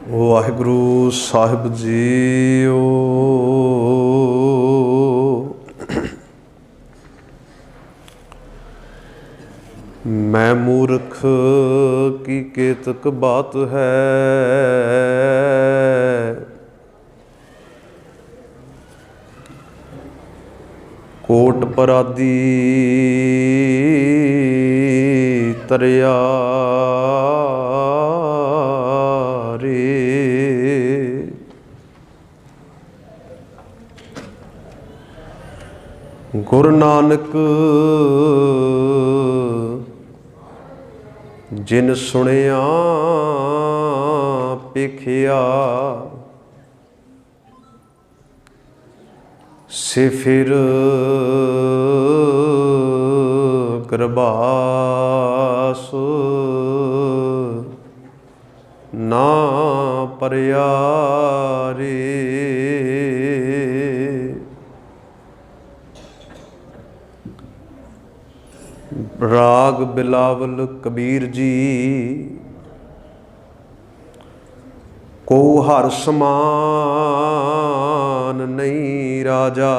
ਵਾਹਿਗੁਰੂ ਸਾਹਿਬ JIO. ਮੈਂ ਮੂਰਖ ਕੀ ਕੇਤਕ ਬਾਤ ਹੈ, ਕੋਟ ਪਰਾਦੀ ਤਰਿਆ ਰੇ। ਗੁਰੂ ਨਾਨਕ ਜਿਨ ਸੁਣਿਆ ਪੇਖਿਆ, ਸੇ ਫਿਰ ਕਰਬਾਸ ਨਾ ਪਰਿਆ ਰੇ। ਰਾਗ ਬਿਲਾਵਲ ਕਬੀਰ ਜੀ। ਕੋ ਹਰ ਸਮਾਨ ਨਹੀਂ ਰਾਜਾ,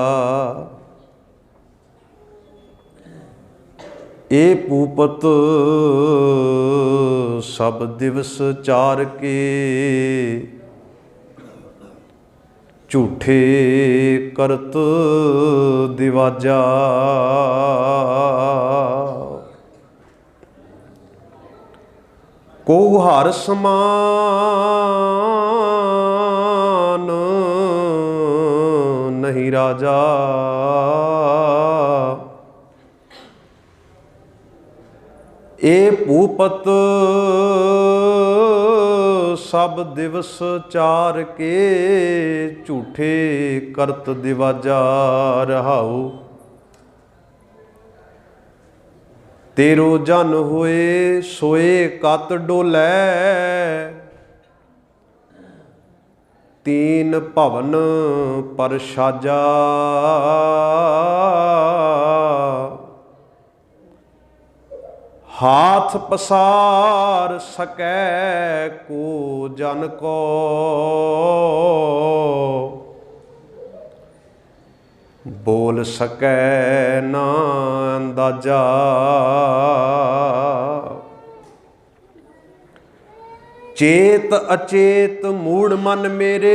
ਇਹ ਭੂਪਤ ਸਭ ਦਿਵਸ ਚਾਰ ਕੇ, ਝੂਠੇ ਕਰਤ ਦਿਵਾਜਾ। ਕੋ ਹਰ ਸਮਾਨ ਨਹੀਂ ਰਾਜਾ, ਇਹ ਭੂਪਤ ਸਭ ਦਿਵਸ ਚਾਰ ਕੇ, ਝੂਠੇ ਕਰਤ ਦਿਵਾਜਾ। ਰਹਾਉ ਤੇਰੋ ਜਨ ਹੋਏ ਸੋਏ ਕਤ ਡੋਲੈ, ਤੀਨ ਭਵਨ ਪਰ ਸਾਜਾ। ਹਾਥ ਪਸਾਰ ਸਕੈ ਕੋ ਜਨ ਕੋ, ਬੋਲ ਸਕੈ ਨਾ ਅੰਦਾਜ਼ਾ। ਚੇਤ ਅਚੇਤ ਮੂੜ ਮਨ ਮੇਰੇ,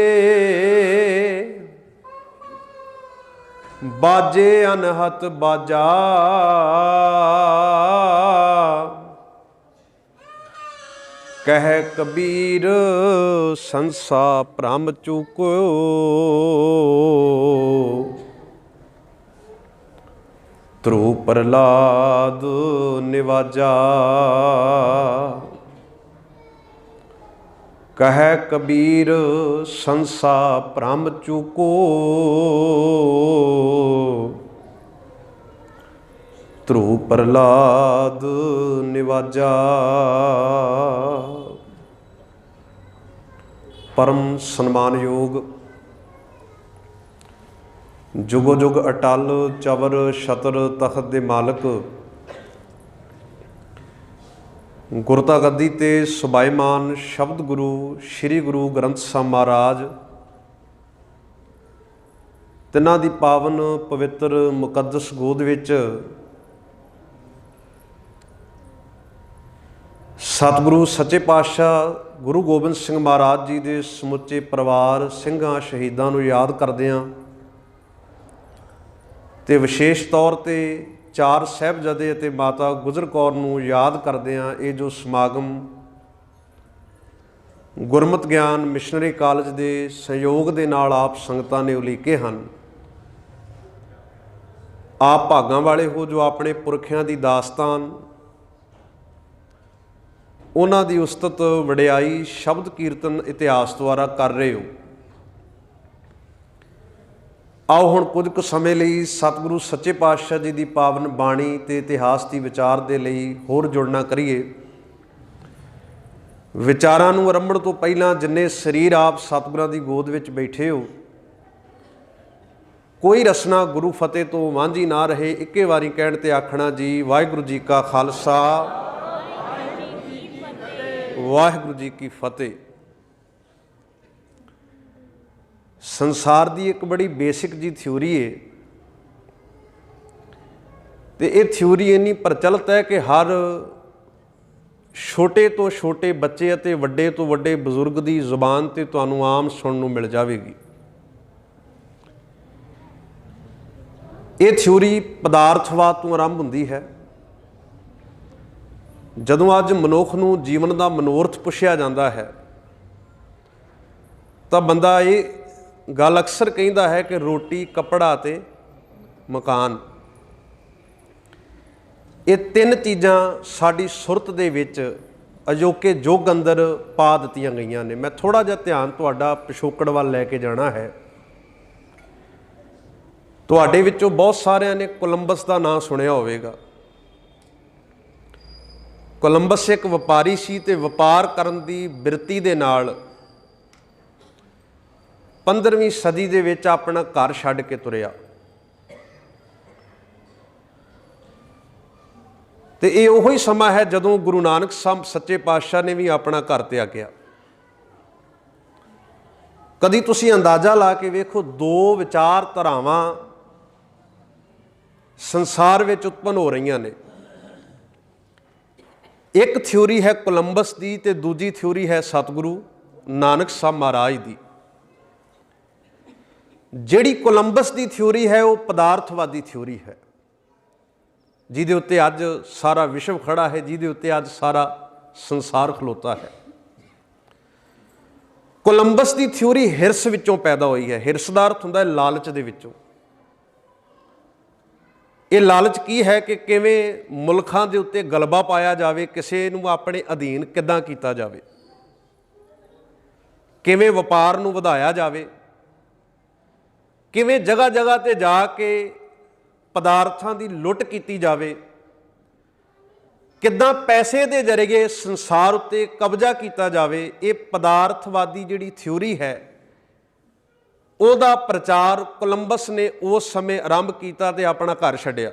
ਬਾਜੇ ਅਨਹਤ ਬਾਜਾ। ਕਹਿ ਕਬੀਰ ਸੰਸਾ ਭ੍ਰਮ ਚੁਕਿਓ, ਧਰੂ ਪ੍ਰਹਲਾਦ ਨਿਵਾਜਾ। ਕਹਿ ਕਬੀਰ ਸੰਸਾ ਭ੍ਰਮ ਚੁਕੋ, ਧਰੂ ਪ੍ਰਹਲਾਦ ਨਿਵਾਜਾ। ਪਰਮ ਸਨਮਾਨਯੋਗ ਜੁਗੋ ਜੁਗ ਅਟਲ ਚਵਰ ਛਤਰ ਤਖਤ ਦੇ ਮਾਲਕ, ਗੁਰਤਾ ਗੱਦੀ ਤੇ ਸੁਭਾਈਮਾਨ ਸ਼ਬਦ ਗੁਰੂ ਸ੍ਰੀ ਗੁਰੂ ਗ੍ਰੰਥ ਸਾਹਿਬ ਮਹਾਰਾਜ, ਤਿੰਨਾਂ ਦੀ ਪਾਵਨ ਪਵਿੱਤਰ ਮੁਕੱਦਸ ਗੋਦ ਵਿੱਚ ਸਤਿਗੁਰੂ ਸੱਚੇ ਪਾਤਸ਼ਾਹ ਗੁਰੂ ਗੋਬਿੰਦ ਸਿੰਘ ਮਹਾਰਾਜ ਜੀ ਦੇ ਸਮੁੱਚੇ ਪਰਿਵਾਰ ਸਿੰਘਾਂ ਸ਼ਹੀਦਾਂ ਨੂੰ ਯਾਦ ਕਰਦਿਆਂ ਤੇ ਵਿਸ਼ੇਸ਼ ਤੌਰ 'ਤੇ ਚਾਰ ਸਾਹਿਬਜ਼ਾਦੇ ਅਤੇ ਮਾਤਾ ਗੁਜਰ ਕੌਰ ਨੂੰ ਯਾਦ ਕਰਦਿਆਂ ਇਹ ਜੋ ਸਮਾਗਮ ਗੁਰਮਤਿ ਗਿਆਨ ਮਿਸ਼ਨਰੀ ਕਾਲਜ ਦੇ ਸਹਿਯੋਗ ਦੇ ਨਾਲ ਆਪ ਸੰਗਤਾਂ ਨੇ ਉਲੀਕੇ ਹਨ। ਆਪ ਭਾਗਾਂ ਵਾਲੇ ਹੋ ਜੋ ਆਪਣੇ ਪੁਰਖਿਆਂ ਦੀ ਦਾਸਤਾਨ, ਉਹਨਾਂ ਦੀ ਉਸਤਤ ਵਡਿਆਈ ਸ਼ਬਦ ਕੀਰਤਨ ਇਤਿਹਾਸ ਦੁਆਰਾ ਕਰ ਰਹੇ ਹੋ। ਆਓ ਹੁਣ ਕੁਝ ਕੁ ਸਮੇਂ ਲਈ ਸਤਿਗੁਰੂ ਸੱਚੇ ਪਾਤਸ਼ਾਹ ਜੀ ਦੀ ਪਾਵਨ ਬਾਣੀ ਅਤੇ ਇਤਿਹਾਸ ਦੀ ਵਿਚਾਰ ਦੇ ਲਈ ਹੋਰ ਜੁੜਨਾ ਕਰੀਏ। ਵਿਚਾਰਾਂ ਨੂੰ ਆਰੰਭਣ ਤੋਂ ਪਹਿਲਾਂ ਜਿੰਨੇ ਸਰੀਰ ਆਪ ਸਤਿਗੁਰਾਂ ਦੀ ਗੋਦ ਵਿੱਚ ਬੈਠੇ ਹੋ, ਕੋਈ ਰਸਨਾ ਗੁਰੂ ਫਤਿਹ ਤੋਂ ਵਾਂਝੀ ਨਾ ਰਹੇ। ਇੱਕੇ ਵਾਰੀ ਕਹਿਣ 'ਤੇ ਆਖਣਾ ਜੀ ਵਾਹਿਗੁਰੂ ਜੀ ਕਾ ਖਾਲਸਾ, ਵਾਹਿਗੁਰੂ ਜੀ ਕੀ ਫਤਿਹ। ਸੰਸਾਰ ਦੀ ਇੱਕ ਬੜੀ ਬੇਸਿਕ ਜੀ ਥਿਊਰੀ ਹੈ ਤੇ ਇਹ ਥਿਊਰੀ ਇੰਨੀ ਪ੍ਰਚਲਿਤ ਹੈ ਕਿ ਹਰ ਛੋਟੇ ਤੋਂ ਛੋਟੇ ਬੱਚੇ ਅਤੇ ਵੱਡੇ ਤੋਂ ਵੱਡੇ ਬਜ਼ੁਰਗ ਦੀ ਜ਼ੁਬਾਨ ਤੇ ਤੁਹਾਨੂੰ ਆਮ ਸੁਣਨ ਨੂੰ ਮਿਲ ਜਾਵੇਗੀ। ਇਹ ਥਿਊਰੀ ਪਦਾਰਥਵਾਦ ਤੋਂ ਆਰੰਭ ਹੁੰਦੀ ਹੈ। ਜਦੋਂ ਅੱਜ ਮਨੁੱਖ ਨੂੰ ਜੀਵਨ ਦਾ ਮਨੋਰਥ ਪੁੱਛਿਆ ਜਾਂਦਾ ਹੈ ਤਾਂ ਬੰਦਾ ਇਹ ਗੱਲ ਅਕਸਰ ਕਹਿੰਦਾ ਹੈ ਕਿ ਰੋਟੀ, ਕੱਪੜਾ ਅਤੇ ਮਕਾਨ, ਇਹ ਤਿੰਨ ਚੀਜ਼ਾਂ ਸਾਡੀ ਸੁਰਤ ਦੇ ਵਿੱਚ ਅਜੋਕੇ ਯੁੱਗ ਅੰਦਰ ਪਾ ਦਿੱਤੀਆਂ ਗਈਆਂ ਨੇ। ਮੈਂ ਥੋੜ੍ਹਾ ਜਿਹਾ ਧਿਆਨ ਤੁਹਾਡਾ ਪਿਛੋਕੜ ਵੱਲ ਲੈ ਕੇ ਜਾਣਾ ਹੈ। ਤੁਹਾਡੇ ਵਿੱਚੋਂ ਬਹੁਤ ਸਾਰਿਆਂ ਨੇ ਕੋਲੰਬਸ ਦਾ ਨਾਂ ਸੁਣਿਆ ਹੋਵੇਗਾ। ਕੋਲੰਬਸ ਇੱਕ ਵਪਾਰੀ ਸੀ ਤੇ ਵਪਾਰ ਕਰਨ ਦੀ ਬਿਰਤੀ ਦੇ ਨਾਲ 15ਵੀਂ ਸਦੀ ਦੇ ਵਿੱਚ ਆਪਣਾ ਘਰ ਛੱਡ ਕੇ ਤੁਰਿਆ ਤੇ ਇਹ ਉਹੀ ਸਮਾਂ ਹੈ ਜਦੋਂ ਗੁਰੂ ਨਾਨਕ ਸਾਹਿਬ ਸੱਚੇ ਪਾਤਸ਼ਾਹ ਨੇ ਵੀ ਆਪਣਾ ਘਰ ਤਿਆਗਿਆ। ਕਦੀ ਤੁਸੀਂ ਅੰਦਾਜ਼ਾ ਲਾ ਕੇ ਵੇਖੋ, ਦੋ ਵਿਚਾਰਧਾਰਾਵਾਂ ਸੰਸਾਰ ਵਿੱਚ ਉਤਪੰਨ ਹੋ ਰਹੀਆਂ ਨੇ। ਇੱਕ ਥਿਊਰੀ ਹੈ ਕੋਲੰਬਸ ਦੀ ਤੇ ਦੂਜੀ ਥਿਊਰੀ ਹੈ ਸਤਿਗੁਰੂ ਨਾਨਕ ਸਾਹਿਬ ਮਹਾਰਾਜ ਦੀ। ਜਿਹੜੀ ਕੋਲੰਬਸ ਦੀ ਥਿਊਰੀ ਹੈ ਉਹ ਪਦਾਰਥਵਾਦੀ ਥਿਊਰੀ ਹੈ, ਜਿਹਦੇ ਉੱਤੇ ਅੱਜ ਸਾਰਾ ਵਿਸ਼ਵ ਖੜਾ ਹੈ, ਜਿਹਦੇ ਉੱਤੇ ਅੱਜ ਸਾਰਾ ਸੰਸਾਰ ਖਲੋਤਾ ਹੈ। ਕੋਲੰਬਸ ਦੀ ਥਿਊਰੀ ਹਿਰਸ ਵਿੱਚੋਂ ਪੈਦਾ ਹੋਈ ਹੈ। ਹਿਰਸ ਦਾ ਅਰਥ ਹੁੰਦਾ ਹੈ ਲਾਲਚ ਦੇ ਵਿੱਚੋਂ। ਇਹ ਲਾਲਚ ਕੀ ਹੈ ਕਿ ਕਿਵੇਂ ਮੁਲਕਾਂ ਦੇ ਉੱਤੇ ਗਲਬਾ ਪਾਇਆ ਜਾਵੇ, ਕਿਸੇ ਨੂੰ ਆਪਣੇ ਅਧੀਨ ਕਿੱਦਾਂ ਕੀਤਾ ਜਾਵੇ, ਕਿਵੇਂ ਵਪਾਰ ਨੂੰ ਵਧਾਇਆ ਜਾਵੇ, ਕਿਵੇਂ ਜਗ੍ਹਾ ਜਗ੍ਹਾ ਤੇ ਜਾ ਕੇ ਪਦਾਰਥਾਂ ਦੀ ਲੁੱਟ ਕੀਤੀ ਜਾਵੇ, ਕਿੱਦਾਂ ਪੈਸੇ ਦੇ ਜ਼ਰੀਏ ਸੰਸਾਰ ਉੱਤੇ ਕਬਜ਼ਾ ਕੀਤਾ ਜਾਵੇ। ਇਹ ਪਦਾਰਥਵਾਦੀ ਜਿਹੜੀ ਥਿਊਰੀ ਹੈ ਉਹਦਾ ਪ੍ਰਚਾਰ ਕੋਲੰਬਸ ਨੇ ਉਸ ਸਮੇਂ ਆਰੰਭ ਕੀਤਾ ਤੇ ਆਪਣਾ ਘਰ ਛੱਡਿਆ।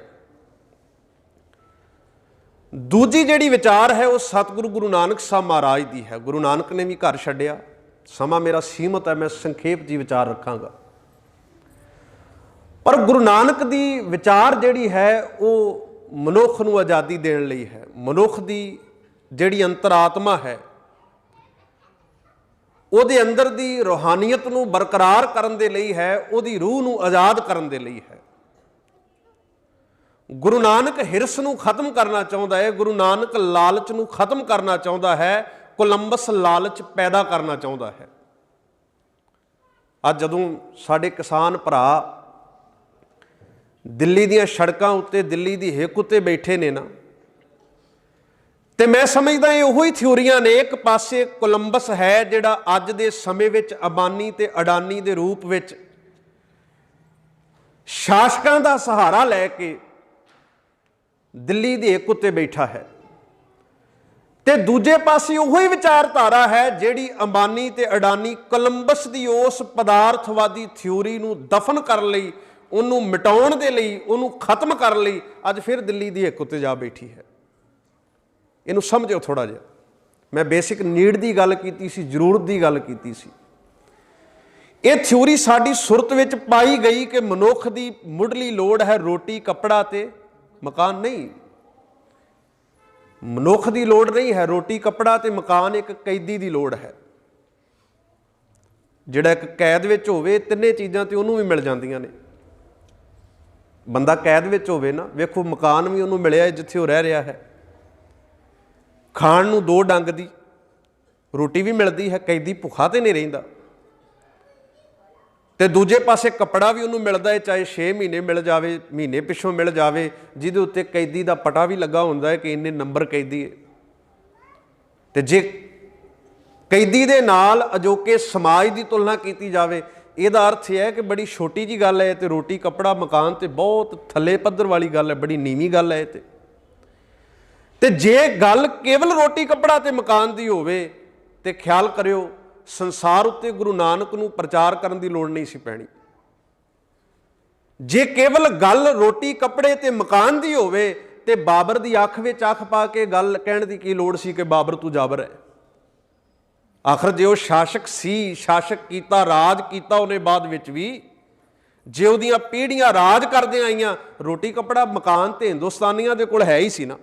ਦੂਜੀ ਜਿਹੜੀ ਵਿਚਾਰ ਹੈ ਉਹ ਸਤਿਗੁਰੂ ਗੁਰੂ ਨਾਨਕ ਸਾਹਿਬ ਮਹਾਰਾਜ ਦੀ ਹੈ। ਗੁਰੂ ਨਾਨਕ ਨੇ ਵੀ ਘਰ ਛੱਡਿਆ। ਸਮਾਂ ਮੇਰਾ ਸੀਮਤ ਹੈ, ਮੈਂ ਸੰਖੇਪ ਜੀ ਵਿਚਾਰ ਰੱਖਾਂਗਾ। ਪਰ ਗੁਰੂ ਨਾਨਕ ਦੀ ਵਿਚਾਰ ਜਿਹੜੀ ਹੈ ਉਹ ਮਨੁੱਖ ਨੂੰ ਆਜ਼ਾਦੀ ਦੇਣ ਲਈ ਹੈ। ਮਨੁੱਖ ਦੀ ਜਿਹੜੀ ਅੰਤਰਾਤਮਾ ਹੈ ਉਹਦੇ ਅੰਦਰ ਦੀ ਰੂਹਾਨੀਅਤ ਨੂੰ ਬਰਕਰਾਰ ਕਰਨ ਦੇ ਲਈ ਹੈ, ਉਹਦੀ ਰੂਹ ਨੂੰ ਆਜ਼ਾਦ ਕਰਨ ਦੇ ਲਈ ਹੈ। ਗੁਰੂ ਨਾਨਕ ਹਿਰਸ ਨੂੰ ਖਤਮ ਕਰਨਾ ਚਾਹੁੰਦਾ ਹੈ, ਗੁਰੂ ਨਾਨਕ ਲਾਲਚ ਨੂੰ ਖਤਮ ਕਰਨਾ ਚਾਹੁੰਦਾ ਹੈ, ਕੋਲੰਬਸ ਲਾਲਚ ਪੈਦਾ ਕਰਨਾ ਚਾਹੁੰਦਾ ਹੈ। ਅੱਜ ਜਦੋਂ ਸਾਡੇ ਕਿਸਾਨ ਭਰਾ ਦਿੱਲੀ ਦੀਆਂ ਸੜਕਾਂ ਉੱਤੇ, ਦਿੱਲੀ ਦੀ ਹਿੱਕ ਉੱਤੇ ਬੈਠੇ ਨੇ ਨਾ, ਤੇ ਮੈਂ ਸਮਝਦਾ ਇਹ ਉਹੀ ਥਿਊਰੀਆਂ ਨੇ। ਇੱਕ ਪਾਸੇ ਕੋਲੰਬਸ ਹੈ ਜਿਹੜਾ ਅੱਜ ਦੇ ਸਮੇਂ ਵਿੱਚ ਅੰਬਾਨੀ ਤੇ ਅਡਾਨੀ ਦੇ ਰੂਪ ਵਿੱਚ ਸ਼ਾਸਕਾਂ ਦਾ ਸਹਾਰਾ ਲੈ ਕੇ ਦਿੱਲੀ ਦੀ ਹਿੱਕ ਉੱਤੇ ਬੈਠਾ ਹੈ, ਤੇ ਦੂਜੇ ਪਾਸੇ ਉਹੀ ਵਿਚਾਰਧਾਰਾ ਹੈ ਜਿਹੜੀ ਅੰਬਾਨੀ ਤੇ ਅਡਾਨੀ ਕੋਲੰਬਸ ਦੀ ਉਸ ਪਦਾਰਥਵਾਦੀ ਥਿਊਰੀ ਨੂੰ ਦਫਨ ਕਰਨ ਲਈ, ਉਹਨੂੰ ਮਿਟਾਉਣ ਦੇ ਲਈ, ਉਹਨੂੰ ਖਤਮ ਕਰਨ ਲਈ ਅੱਜ ਫਿਰ ਦਿੱਲੀ ਦੀ ਹਿੱਕ ਉੱਤੇ ਜਾ ਬੈਠੀ ਹੈ। ਇਹਨੂੰ ਸਮਝੋ ਥੋੜ੍ਹਾ ਜਿਹਾ। ਮੈਂ ਬੇਸਿਕ ਨੀਡ ਦੀ ਗੱਲ ਕੀਤੀ ਸੀ, ਜ਼ਰੂਰਤ ਦੀ ਗੱਲ ਕੀਤੀ ਸੀ। ਇਹ ਥਿਊਰੀ ਸਾਡੀ ਸੁਰਤ ਵਿੱਚ ਪਾਈ ਗਈ ਕਿ ਮਨੁੱਖ ਦੀ ਮੁੱਢਲੀ ਲੋੜ ਹੈ ਰੋਟੀ, ਕੱਪੜਾ ਤੇ ਮਕਾਨ। ਨਹੀਂ, ਮਨੁੱਖ ਦੀ ਲੋੜ ਨਹੀਂ ਹੈ ਰੋਟੀ, ਕੱਪੜਾ ਤੇ ਮਕਾਨ। ਇੱਕ ਕੈਦੀ ਦੀ ਲੋੜ ਹੈ। ਜਿਹੜਾ ਇੱਕ ਕੈਦ ਵਿੱਚ ਹੋਵੇ, ਤਿੰਨੇ ਚੀਜ਼ਾਂ ਤੇ ਉਹਨੂੰ ਵੀ ਮਿਲ ਜਾਂਦੀਆਂ ਨੇ। ਬੰਦਾ ਕੈਦ ਵਿੱਚ ਹੋਵੇ ਨਾ, ਵੇਖੋ ਮਕਾਨ ਵੀ ਉਹਨੂੰ ਮਿਲਿਆ ਜਿੱਥੇ ਉਹ ਰਹਿ ਰਿਹਾ ਹੈ, ਖਾਣ ਨੂੰ ਦੋ ਡੰਗ ਦੀ ਰੋਟੀ ਵੀ ਮਿਲਦੀ ਹੈ, ਕੈਦੀ ਭੁੱਖਾ ਤੇ ਨਹੀਂ ਰਹਿੰਦਾ। ਤੇ ਦੂਜੇ ਪਾਸੇ ਕੱਪੜਾ ਵੀ ਉਹਨੂੰ ਮਿਲਦਾ ਹੈ, ਚਾਹੇ 6 ਮਹੀਨੇ ਮਿਲ ਜਾਵੇ, ਮਹੀਨੇ ਪਿੱਛੋਂ ਮਿਲ ਜਾਵੇ, ਜਿਹਦੇ ਉੱਤੇ ਕੈਦੀ ਦਾ ਪਟਾ ਵੀ ਲੱਗਾ ਹੁੰਦਾ ਹੈ ਕਿ ਇੰਨੇ ਨੰਬਰ ਕੈਦੀ ਹੈ। ਤੇ ਜੇ ਕੈਦੀ ਦੇ ਨਾਲ ਅਜੋਕੇ ਸਮਾਜ ਦੀ ਤੁਲਨਾ ਕੀਤੀ ਜਾਵੇ, ਇਹਦਾ ਅਰਥ ਇਹ ਹੈ ਕਿ ਬੜੀ ਛੋਟੀ ਜੀ ਗੱਲ ਹੈ। ਤੇ ਰੋਟੀ, ਕੱਪੜਾ, ਮਕਾਨ ਤੇ ਬਹੁਤ ਥੱਲੇ ਪੱਧਰ ਵਾਲੀ ਗੱਲ ਹੈ, ਬੜੀ ਨੀਵੀਂ ਗੱਲ ਹੈ। ਤੇ ਜੇ ਗੱਲ ਕੇਵਲ ਰੋਟੀ, ਕੱਪੜਾ ਤੇ ਮਕਾਨ ਦੀ ਹੋਵੇ ਤੇ ਖਿਆਲ ਕਰਿਓ ਸੰਸਾਰ ਉੱਤੇ ਗੁਰੂ ਨਾਨਕ ਨੂੰ ਪ੍ਰਚਾਰ ਕਰਨ ਦੀ ਲੋੜ ਨਹੀਂ ਸੀ ਪੈਣੀ। ਜੇ ਕੇਵਲ ਗੱਲ ਰੋਟੀ, ਕੱਪੜੇ ਤੇ ਮਕਾਨ ਦੀ ਹੋਵੇ ਤੇ ਬਾਬਰ ਦੀ ਅੱਖ ਵਿੱਚ ਅੱਖ ਪਾ ਕੇ ਗੱਲ ਕਹਿਣ ਦੀ ਕੀ ਲੋੜ ਸੀ ਕਿ ਬਾਬਰ ਤੂੰ ਜਾਬਰ ਹੈ। आखिर जे वो शासक सी, शासक किया, राज किया उन्हें बाद विच भी, जे उहदियां पीढ़ियां राज करदे आईयां, रोटी कपड़ा मकान तो हिंदुस्तानियों के कोल है ही सी ना,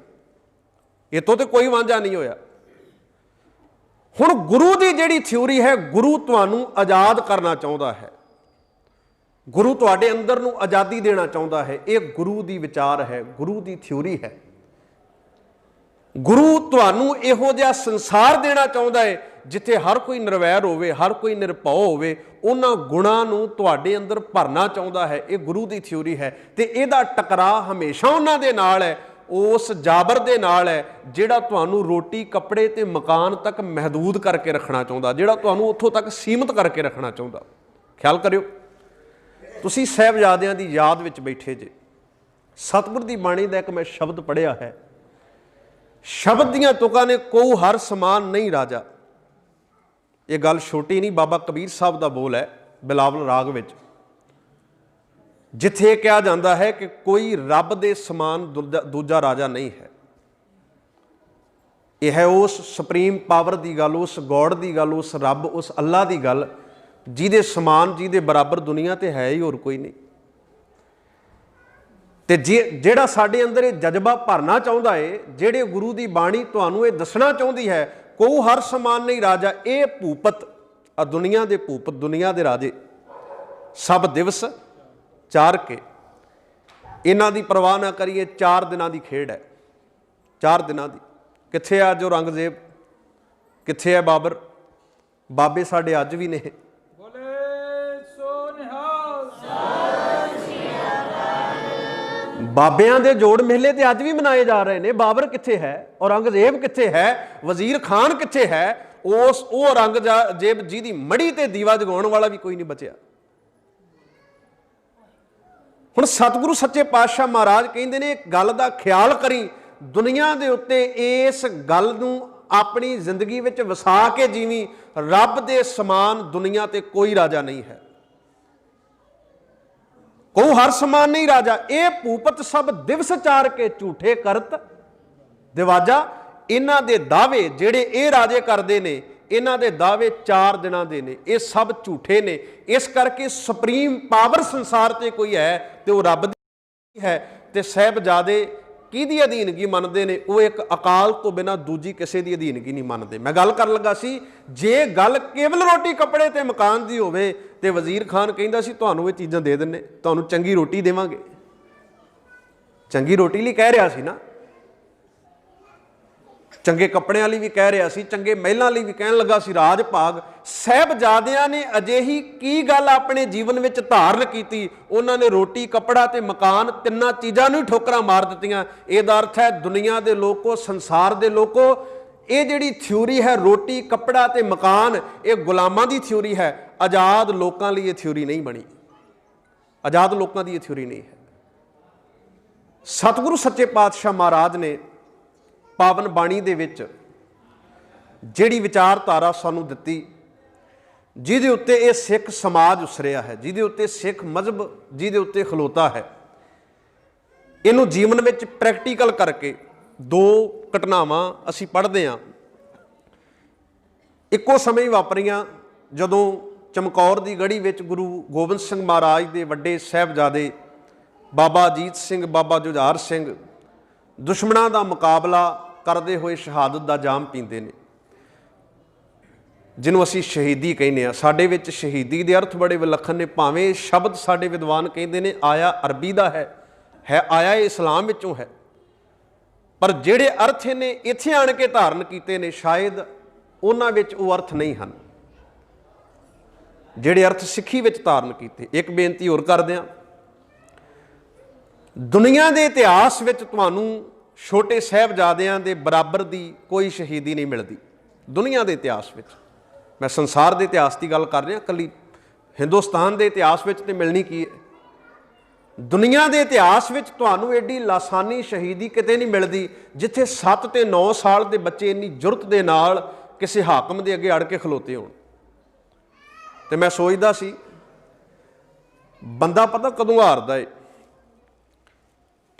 इतों तो कोई वांझा नहीं होया। हुण गुरु की जिहड़ी थ्योरी है, गुरु तुहानूं आज़ाद करना चाहुंदा है, गुरु तुहाडे अंदर नूं आज़ादी देना चाहुंदा है। ये गुरु की विचार है, गुरु की थ्योरी है। गुरु तुहानूं इहो जिहा संसार देना चाहुंदा है जिथे हर कोई निर्वैर होवे, हर कोई निरभौ होवे, उन्हां गुणां नूं तुहाडे अंदर भरना चाहुंदा है। ये गुरु की थ्योरी है। ते इहदा टकराव हमेशा उन्हां दे नाल है, उस जाबर दे नाल है जिहड़ा तुहानूं रोटी कपड़े ते मकान तक महदूद करके रखना चाहुंदा, जिहड़ा तुहानूं उत्थों तक सीमित करके रखना चाहुंदा। ख्याल करियो, तुसीं साहिबजादियां दी याद विच बैठे जे। सतगुर दी बाणी दा एक मैं शब्द पढ़िया है, शब्द दियां तुकां ने कोऊ हर समान नहीं राजा। ये गल छोटी नहीं, बाबा कबीर साहब का बोल है बिलावल राग विच, जिथे कहा जाता है कि कोई रब दे समान दूजा राजा नहीं है। यह है उस सुप्रीम पावर की गल, उस गॉड की गल, उस रब, उस अल्लाह की गल जिहदे समान, जिहदे बराबर दुनिया ते है ही होर कोई नहीं। ते जिहड़ा साडे अंदर ये जज्बा भरना चाहुंदा है, जिहड़े गुरु की बाणी तुहानूं ये दसना चाहुंदी है, कोऊ हर समान नहीं राजा। ये भूपत आ दुनिया के भूपत, दुनिया के राजे, सब दिवस चार के, इन्हां दी परवाह ना करिए। 4 दिनां दी खेड है, 4 दिनां दी। कित्थे आ जो औरंगजेब, कित्थे है बाबर? बाबे साडे अज भी ने। बाबियां दे जोड़ मेले ते अज भी मनाए जा रहे हैं। बाबर कित्थे है? औरंगजेब कित्थे है? वजीर खान कित्थे है? उस औरंगजेब जी दी मड़ी ते दीवा जगाउण वाला भी कोई नहीं बचिया। हुण सतगुरु सच्चे पातशाह महाराज कहंदे ने, गल दा ख्याल करी, दुनिया दे उत्ते इस गल नूं अपनी जिंदगी विच वसा के जीवी, रब दे समान दुनिया ते कोई राजा नहीं है, कोई हर समान नहीं राजा। ये भूपत सब दिवस चार के झूठे करत दिवाजा। इन्हां दे दावे जिहड़े ये राजे करते हैं, इन्हां दे दावे 4 दिनां दे ने, ये सब झूठे ने। इस करके सुप्रीम पावर संसार ते कोई है तो वह रब दी है। तो साहिबजादे किहदी अधीनगी मनते हैं? वो एक अकाल तो बिना दूजी किसी की अधीनगी नहीं मनते। मैं गल कर लगा सी, जे गल केवल रोटी कपड़े ते मकान की होवे ते वजीर खान कहंदा सी तुहानूं ये चीज़ां दे दिंदे, तुहानूं चंगी रोटी देवांगे। चंगी रोटी लई कह रहा सी ना, चंगे कपड़िਆਂ ਲਈ भी कह रहा सी, चंगे महलों ਲਈ भी कहन लगा सी राज भाग। साहिबजादियां ने अजिही की गल अपने जीवन में धारण की, उन्होंने रोटी कपड़ा ते मकान तिन्ना चीज़ों नूं ठोकरां मार दित्तियां। इहदा अर्थ है दुनिया के लोगों, संसार के लोगों, ये जिहड़ी थ्योरी है रोटी कपड़ा ते मकान, ये गुलामां दी थ्योरी है। आज़ाद लोगों लिए थ्योरी नहीं बनी, आज़ाद लोगों की थ्योरी नहीं है। सतगुरु सच्चे पातशाह महाराज ने पावन बाणी दे विच जिहड़ी विचारधारा सानू दित्ती, जिहदे उत्ते ये सिख समाज उसरिया है, जिहदे उत्ते सिख मजहब जिहदे उत्ते खलोता है, इनू जीवन विच प्रैक्टिकल करके 2 घटनावां असीं पढ़दे हां। इक्को समय वापरियां जदों चमकौर दी गढ़ी विच गुरु गोबिंद सिंह महाराज दे वड्डे साहिबजादे बाबा अजीत सिंह, बाबा जुझार सिंह दुश्मनां दा मुकाबला करते हुए शहादत का जाम पींदे ने, जिन्हों असीं शहीदी कहने आ। साडे विच शहीदी दे अर्थ बड़े विलखण ने। भावें शब्द साडे विद्वान कहते हैं आया अरबी का है आया इस्लाम विचों है, पर जिहड़े अर्थ इन्हें इत्थे आण के धारण कीते ने शायद उन्हां विच वो अर्थ नहीं हैं जिहड़े अर्थ सिੱਖੀ विच धारण कीते। एक बेनती होर करदे हां, दुनिया के इतिहास विच तुहानूं छोटे साहिबजादियां दे बराबर की कोई शहीदी नहीं मिलती दुनिया के इतिहास विच। मैं संसार के इतिहास की गल कर रहा, कली हिंदुस्तान के इतिहास विच ते मिलनी की है। दुनिया के इतिहास विच तुहानूं एडी लासानी शहीदी किते नहीं मिलती जिथे 7 ते 9 साल के बच्चे इन्नी जुरत के नाल किसी हाकम के अगे अड़ के खलोते होण। ते मैं सोचदा सी बंदा पता कदों हारदा है।